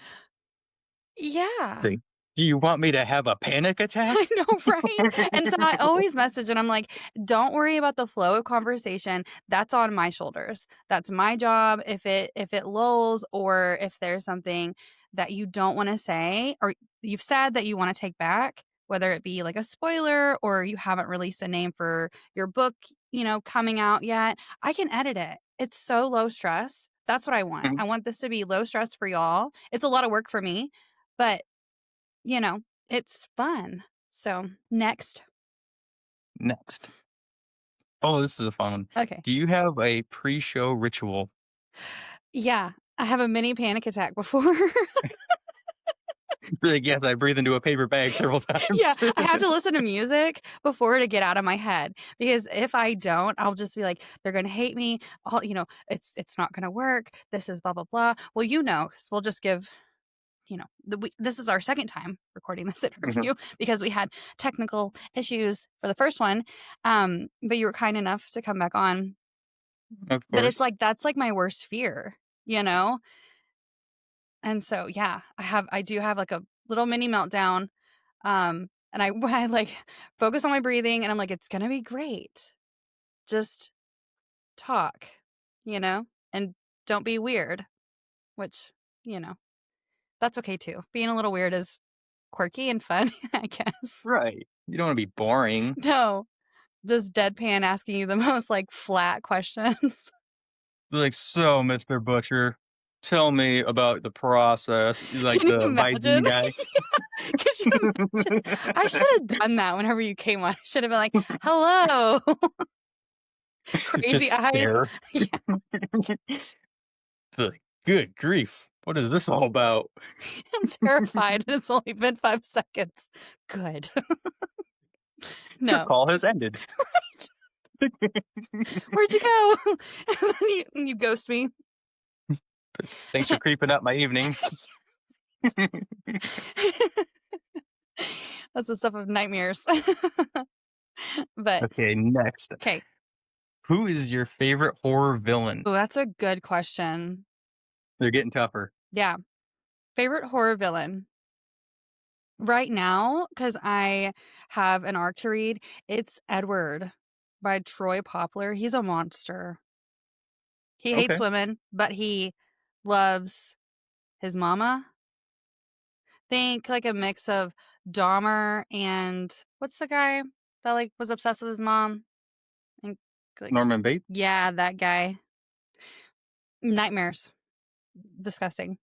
yeah. Like, do you want me to have a panic I attack? know, right? And so I always message and I'm like, "Don't worry about the flow of conversation. That's on my shoulders. That's my job. If it lulls or if there's something that you don't wanna say or you've said that you wanna take back, whether it be like a spoiler or you haven't released a name for your book, coming out yet, I can edit it. It's so low stress. That's what I want. Mhm. I want this to be low stress for y'all. It's a lot of work for me, but you know, it's fun. So, next. Next. Oh, this is a fun one. Okay. Do you have a pre-show ritual? Yeah, I have a mini panic attack before. Like, yes, I breathe into a paper bag several Yeah, times. I have to listen to music before to get out of my head because if I don't, I'll just be like, "They're gonna hate me. All it's not gonna work. This is blah blah blah." Well, 'cause we'll just give this is our second time recording this Mhm. interview because we had technical issues for the first one, but you were kind enough to come back on. Of But it's course. like that's like my worst fear, you know? And so, yeah, I do have like a little mini meltdown. And I like focus on my breathing and I'm like, it's gonna be great. Just talk, you know, and don't be weird, which, you know, that's okay too. Being a little weird is quirky and fun, I guess. Right. You don't wanna be boring. No. just deadpan asking you the most, like, flat questions. Like, "So, Mr. Butcher, tell me about the process." Like Can you the imagine? Visine guy. Could you imagine? I should have done that whenever you came on. I should have been like, "Hello, crazy Just eyes." stare. Yeah, Like, "Good grief, what is this all about?" I'm terrified, and it's only been 5 seconds. Good. "Your No. call has ended." "Where'd you go?" And then you ghost me. "Thanks for creeping up my evening." That's the stuff of nightmares. But Okay, next. okay. Who is your favorite horror villain? Oh, that's a good question. They're getting tougher. Yeah. Favorite horror villain? Right now, because I have an arc to read, it's Edward by Troy Poplar. He's a monster. He hates Okay. women, but he loves his mama. Think like a mix of Dahmer and what's the guy that like was obsessed with his mom? And like, Norman Bates? yeah, that guy. Nightmares. Disgusting.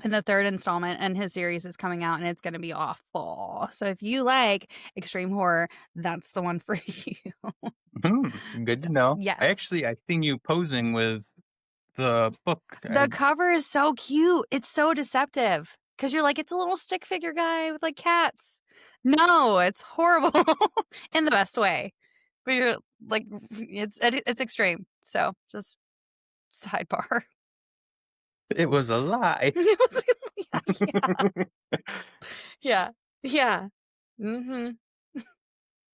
And the third installment in his series is coming out and it's going to be awful. So if you like extreme horror, that's the one for you. Good So, to know. yes. I seen you posing with the book. The cover is so cute. It's so deceptive because you're like, it's a little stick figure guy with like cats. No, it's horrible in the best way. But you're like, it's extreme. So just sidebar. It was a lie. It was- yeah, yeah, yeah, yeah. Hmm.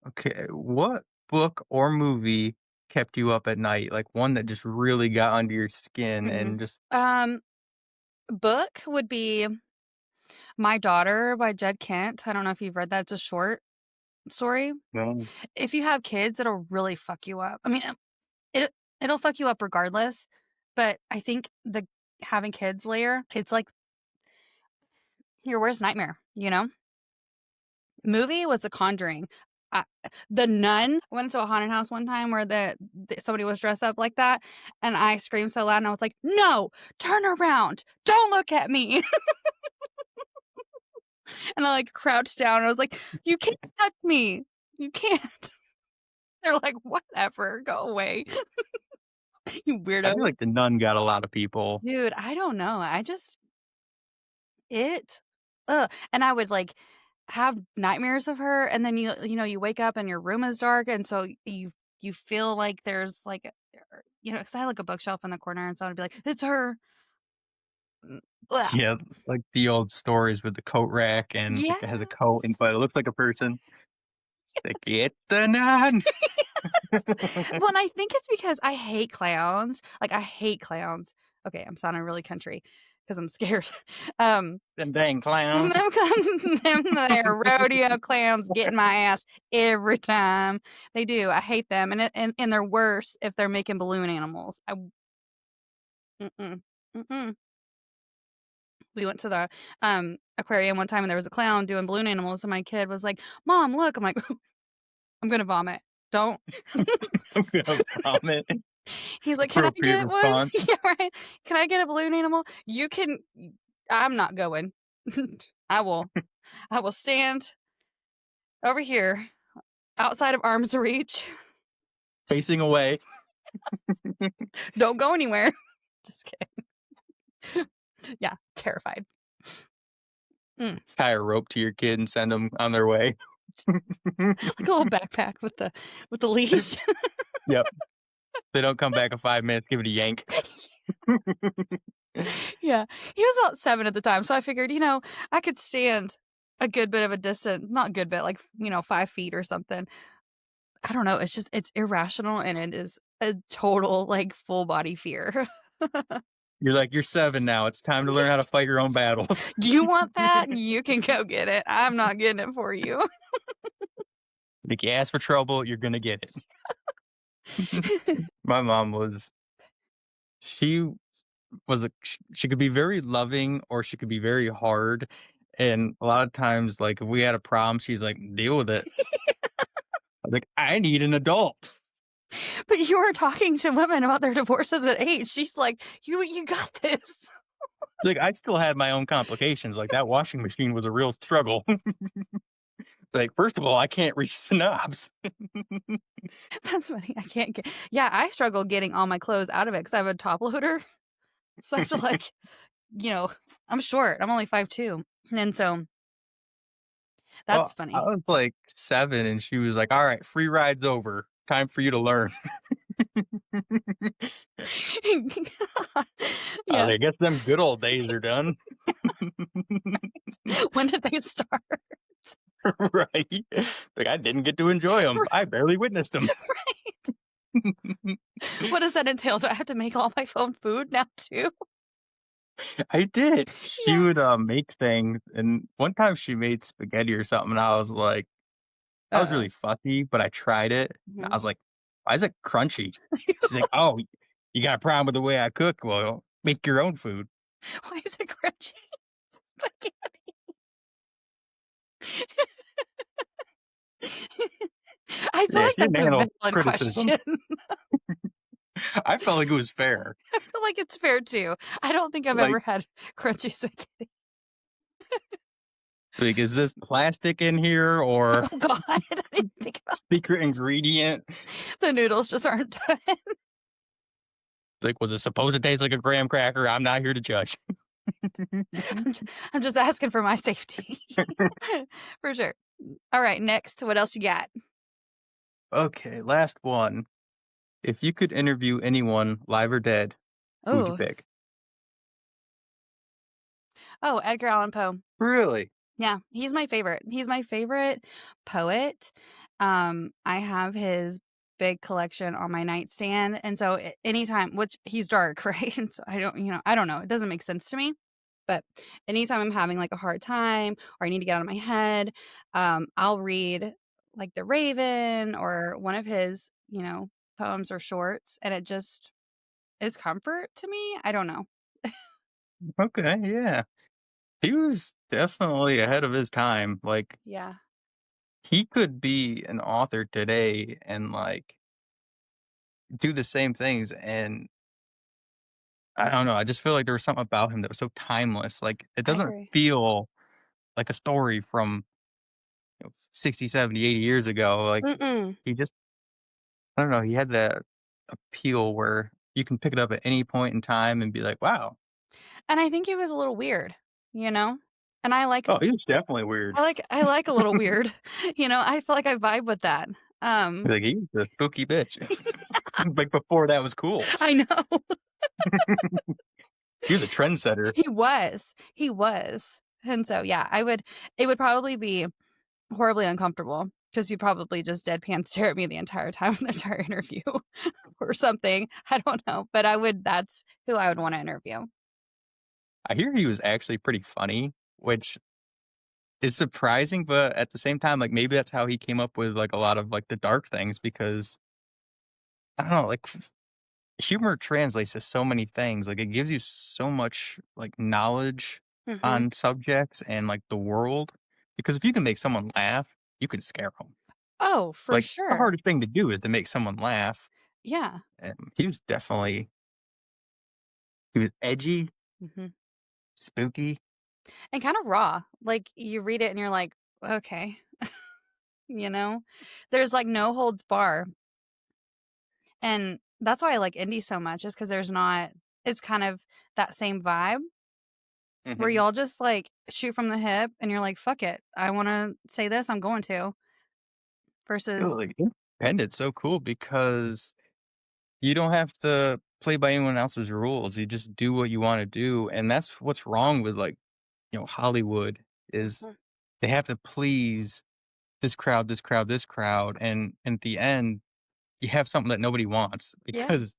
Okay, what book or movie kept you up at night? Like one that just really got under your skin Hmm. and just Um, book would be My Daughter by Jed Kent. I don't know if you've read that. It's a short story. no. If you have kids, it'll really fuck you up. I mean, it it'll fuck you up regardless, but I think the having kids later, it's like your worst nightmare, you know? Movie was The Conjuring. Uh, the Nun, I went into a haunted house one time where somebody was dressed up like that, and I screamed so loud, and I was like, "No, turn around. Don't look at me." And I, like, crouched down, and I was like, "You can't touch me. You can't." They're like, "Whatever, go away, you I feel weirdo." like The Nun got a lot of people. Dude, I don't know. I just it and I would, like, have nightmares of her, and then you wake up and your room is dark, and so you feel like there's, like, because I had, like, a bookshelf in the corner, and so I'd be like, "It's her." Mm, ugh. Yeah, like the old stories with the coat rack and Yeah. it has a coat and but it looks like a person. Like, "It's the Nun." Well, and I think it's because I hate clowns. Like, I hate clowns. Okay, I'm sounding really country because 'cause I'm scared. Um, Them dang them clowns. them there rodeo clowns get my ass every time. They do. I hate them, and they're worse if they're making balloon animals. Mm-mm, mm-mm. We went to the, aquarium one time, and there was a clown doing balloon animals, and my kid was like, "Mom, look." I'm like, "I'm gonna vomit. Don't." I'm gonna vomit. He's like, "Can I Appropriate get one?" response. Yeah, right. "Can I get a balloon animal?" "You can." I'm not going. I will I will stand over here outside of arm's reach. Facing away. Don't go anywhere. Just kidding. Yeah, terrified. Mm, Tie a rope to your kid and send them on their way. like a little backpack with the leash. Yep. They don't come back in 5 minutes, give it a yank. Yeah. He was about 7 at the time, so I figured, I could stand a good bit of a distance, not a good bit, like, 5 feet or something. I don't know, it's irrational, and it is a total, like, full body fear. You're like, "You're 7 now, it's time to learn how to fight your own battles." You want that? You can go get it. I'm not getting it for you. Like, you ask for trouble, you're gonna get it. My mom she she could be very loving or she could be very hard, and a lot of times, like, if we had a problem, she's like, "Deal with it." Like, I need an adult. But you were talking to women about their divorces at 8. She's like, "You got this." Like, I still had my own complications. Like, that washing machine was a real struggle. Like, first of all, I can't reach the knobs. That's funny. I can't get Yeah, I struggle getting all my clothes out of it because I have a top loader. So I have to, like, you know, I'm short. I'm only 5'2", and so that's Well, I funny. was like 7 and she was like, "All right, free ride's over. Time for you to learn." I was Yeah. like, "I guess them good old days are done." When did they start? Right? Like, I didn't get to enjoy them. I barely witnessed them. Right. What does that entail? Do I have to make all my own food now too? I did. She Yeah. would, make things, and one time she made spaghetti or something, and I was like I was Uh-oh. really fussy, but I tried it, and I Mhm. was like, "Why is it crunchy?" She's like, "Oh, you got a problem with the way I cook? Well, make your own food." Why is it crunchy? Spaghetti. I feel Yeah, like she didn't that's a handle valid criticism. question. I felt like it was fair. I feel like it's fair too. I don't think I've Like ever had crunchy spaghetti. like, "Is this plastic in here or Oh god, I didn't think about secret ingredient?" the noodles just aren't done. Like, "Was it supposed to taste like a graham cracker? I'm not here to judge." I'm j I'm just asking for my safety. For sure. Alright, next, what else you got? Okay, last one. If you could interview anyone, live or dead, who would you Oh. pick? Oh, Edgar Allan Poe. Really? Yeah, he's my favorite. He's my favorite poet. I have his big collection on my nightstand, and so anytime, which he's dark, right? And so I don't know. It doesn't make sense to me. But anytime I'm having like a hard time or I need to get out of my head, I'll read like The Raven or one of his, poems or shorts, and it just is comfort to me. I don't know. Okay, yeah. He was definitely ahead of his time. Like, Yeah, he could be an author today and, like, do the same things, and I don't know, I just feel like there was something about him that was so timeless. Like, it I doesn't agree. feel like a story from, 60, 70, 80 years ago. Like, Mm-mm. he just I don't know, he had that appeal where you can pick it up at any point in time and be like, "Wow." And I think he was a little weird, you know? And Oh, he was definitely weird. I like a little weird, I feel like I vibe with that. Um, Like, he was a spooky bitch. Like, before that was cool. I know. He was a trendsetter. He was. And so, yeah, it would probably be horribly uncomfortable because you probably just deadpan stare at me the entire time, the entire interview or something. I don't know, but that's who I would wanna interview. I hear he was actually pretty funny, which is surprising, but at the same time, like, maybe that's how he came up with, like, a lot of, like, the dark things because, I don't know, like, humor translates to so many things, like, it gives you so much, like, knowledge Mhm. on subjects and, like, the world, because if you can make someone laugh, you can scare them. Oh, for Like, the sure. hardest thing to do is to make someone laugh, Yeah. and he was edgy, Mhm. spooky. And kind of raw. Like, you read it and you're like, "Okay." You know? There's, like, no holds bar, and that's why I like indie so much is because there's not it's kind of that same vibe where Mhm. y'all just, like, shoot from the hip and you're like, "Fuck it. I wanna say this, I'm going to," Ooh, versus like, independent's so cool because you don't have to play by anyone else's rules. You just do what you wanna do, and that's what's wrong with, like, Hollywood is Mhm. they have to please this crowd, this crowd, this crowd, and at the end, you have something that nobody wants Yeah. because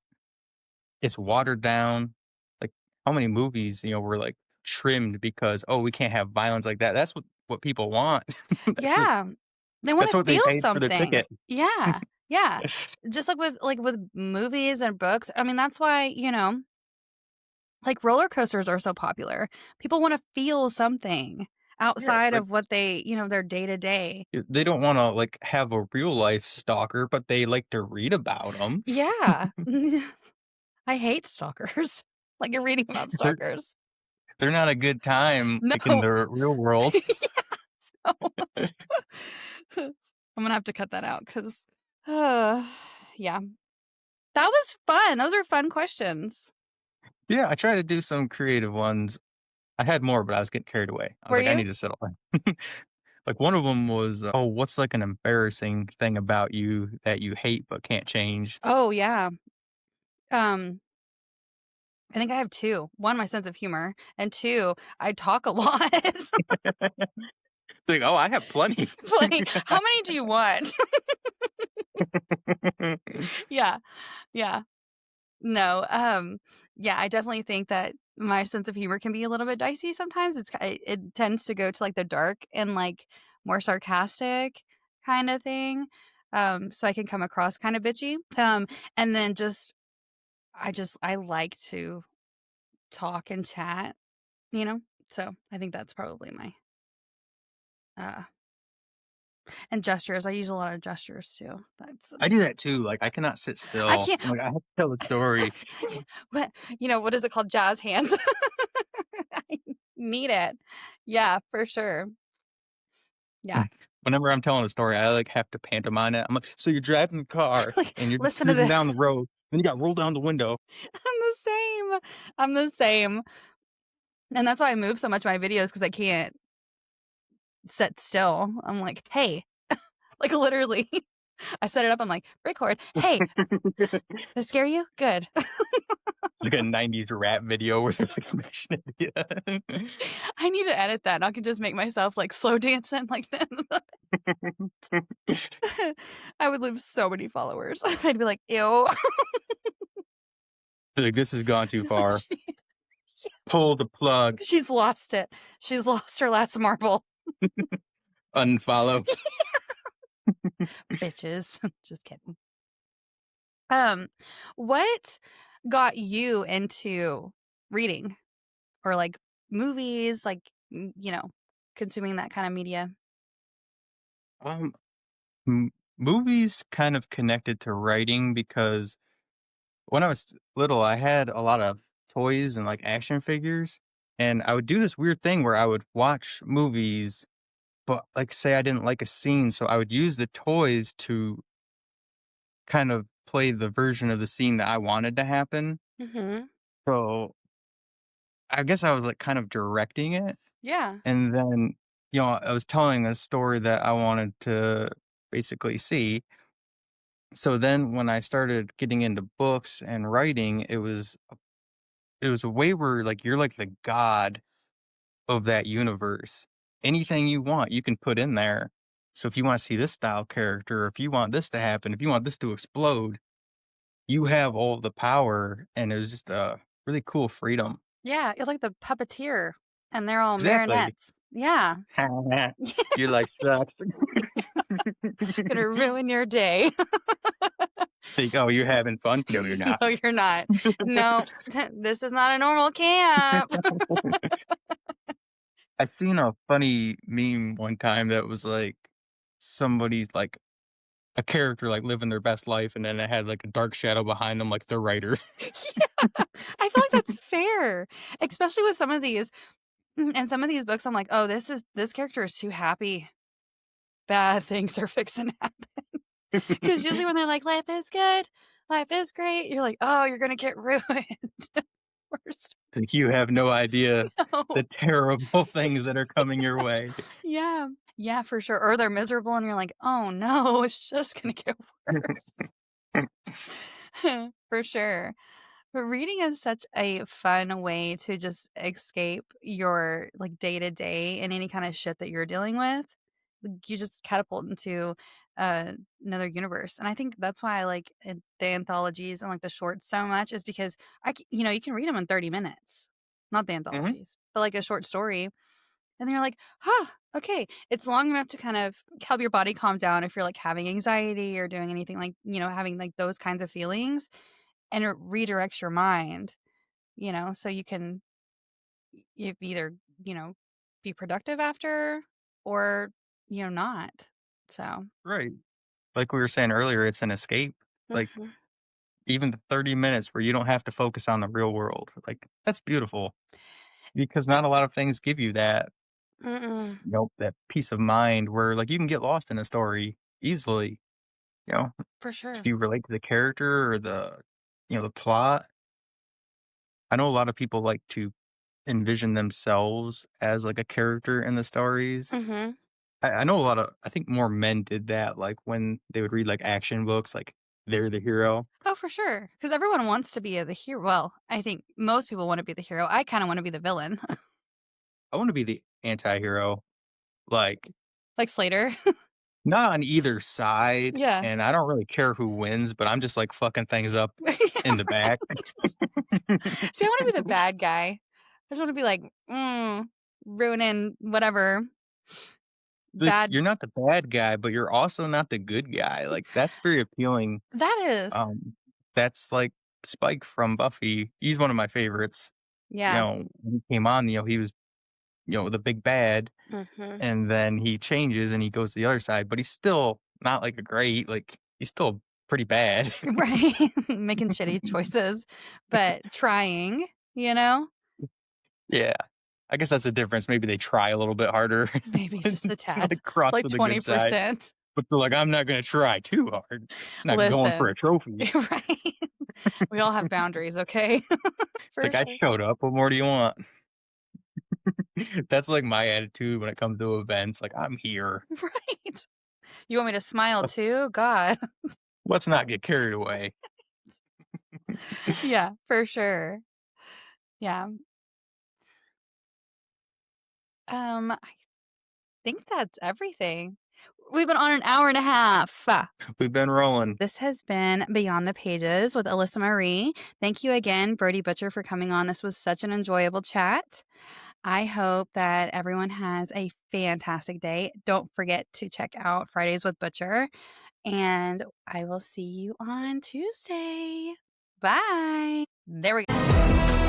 it's watered down. Like, how many movies, were, like, trimmed because, "Oh, we can't have violence like that." That's what people want. That's what Yeah. They wanna that's what they feel paid for their something. ticket. Yeah. Yeah. Just like with movies and books, I mean, that's why, like, roller coasters are so popular. People wanna feel something. Yeah, outside like of what they, their day to day. they don't wanna, like, have a real life stalker, but they like to read about them. Yeah. I hate stalkers. Like, you're reading about They're stalkers. they're not a good time, like, in No. the real world. No. I'm gonna have to cut that out because, uh, yeah. That was fun. Those are fun questions. Yeah, I try to do some creative ones. I had more, but I was getting carried away. I was Were like, "I need you? to settle down." Like, one of them was, "Oh, what's, like, an embarrassing thing about you that you hate but can't change?" Oh, yeah. Um, I think I have 2. 1, my sense of humor, and 2, I talk a lot. Like, "Oh, I have plenty." Like, how many do you want? Yeah, yeah. No, yeah, I definitely think that my sense of humor can be a little bit dicey sometimes. It tends to go to, like, the dark and, like, more sarcastic kinda thing, so I can come across kinda bitchy, and then I like to talk and chat, you know? So, I think that's probably my, uh and gestures, I use a lot of gestures too. That's I do that too, like, I cannot sit I still. can't I'm like, I have to tell a story. what what is it called? Jazz hands. I need it. Yeah, for sure. Yeah. Whenever I'm telling a story, I, like, have to pantomime it. I'm like, "So you're driving the car, Like, and you're just listen to cruising down this. the road, and you gotta roll down the window." I'm the same. I'm the same. And that's why I move so much in my videos because I can't sit still. I'm like, "Hey," like, literally. I set it up, I'm like, "Record. Hey, did it scare you? Good." Like a '90s rap video where they're, like, smashing it. I need to edit that, and I can just make myself, like, slow dancing like this. I would lose so many followers. I'd be like, "Ew." Like, "This has gone too far. She Pull the plug. she's lost it. She's lost her last marble. Unfollow." Bitches. Just kidding. Um, what got you into reading or, like, movies, like, consuming that kind of media? Um, movies kind of connected to writing because when I was little, I had a lot of toys and, like, action figures, and I would do this weird thing where I would watch movies, but, like, say I didn't like a scene, so I would use the toys to kind of play the version of the scene that I wanted to happen. Mhm. So, I guess I was, like, kind of directing it, Yeah. and then, I was telling a story that I wanted to basically see. So then when I started getting into books and writing, it was a way where, like, you're like the god of that universe. Anything you want, you can put in there. So if you wanna see this style character, if you want this to happen, if you want this to explode, you have all the power, and it was just a really cool freedom. Yeah, you're like the puppeteer, and they're all Exactly. marionettes. Yeah. You're like, "Sucks." Gonna ruin your day. Like, "Oh, you're having fun?" "No, you're not." No, you're not. No, this is not a normal camp. I seen a funny meme one time that was, like, somebody's, like a character, like, living their best life, and then it had, like, a dark shadow behind them, like the writer. Yeah. I feel like that's fair, especially with some of these and some of these books, I'm like, "Oh, this character is too happy. Bad things are fixing to happen." Because usually when they're like, "Life is good. Life is great," you're like, "Oh, you're gonna get ruined." Worst. Like, you have no idea No. the terrible things that are coming your way. Yeah. Yeah, for sure. Or they're miserable and you're like, "Oh, no, it's just gonna get worse." For sure. But reading is such a fun way to just escape your, like, day to day and any kinda shit that you're dealing with. Like, you just catapult into, uh, another universe, and I think that's why I like, the anthologies and, like, the shorts so much is because you can read them in 30 minutes. Not the Mhm. anthologies, but, like, a short story, and then you're like, "Huh, okay." It's long enough to kind of help your body calm down if you're, like, having anxiety or doing anything like, having, like, those kinds of feelings, and it redirects your mind, so you can either, you know, be productive after or, not. So, Right. Like we were saying earlier, it's an escape. Like mhm. even the 30 minutes where you don't have to focus on the real world. Like that's beautiful because not a lot of things give you that, Mm-mm, that peace of mind where like you can get lost in a story easily, you know, for if sure. you relate to the character or the plot. I know a lot of people like to envision themselves as like a character in the stories. Mhm. I know a lot of, I think more men did that, like when they would read like action books, like they're the hero. Oh, for sure. Because everyone wants to be the hero. Well, I think most people want to be the hero. I kinda wanna be the villain, I want to be the anti hero, like like Slater. not on either side. Yeah. And I don't really care who wins, but I'm just like fucking things up Yeah, in the right. back. See, I wanna be the bad guy. I just wanna be like, ruining whatever Like bad you're not the bad guy, but you're also not the good guy. Like that's very appealing. that is. Um, that's like Spike from Buffy. He's one of my favorites. Yeah. When he came on, he was, the big bad, Mhm. and then he changes and he goes to the other side, but he's still not like a great, like he's still pretty bad. Right. Making shitty choices, but trying, you know? Yeah. I guess that's the difference. Maybe they try a little bit harder Maybe to just a tad, like cross like to the good side, 20%. but they're like, I'm not gonna try too hard. Not going for a Listen, trophy. right? We all have boundaries, okay? It's For like I sure. showed up. What more do you want? That's like my attitude when it comes to events. Like I'm here. Right. You want me to smile too? God. Let's not get carried away. Yeah, for sure. Yeah. I think that's everything. We've been on an hour and a half. We've been rolling. This has been Beyond the Pages with Alyssa Marie. Thank you again, Brody Butcher, for coming on. This was such an enjoyable chat. I hope that everyone has a fantastic day. Don't forget to check out Fridays with Butcher, and I will see you on Tuesday. Bye. There we go.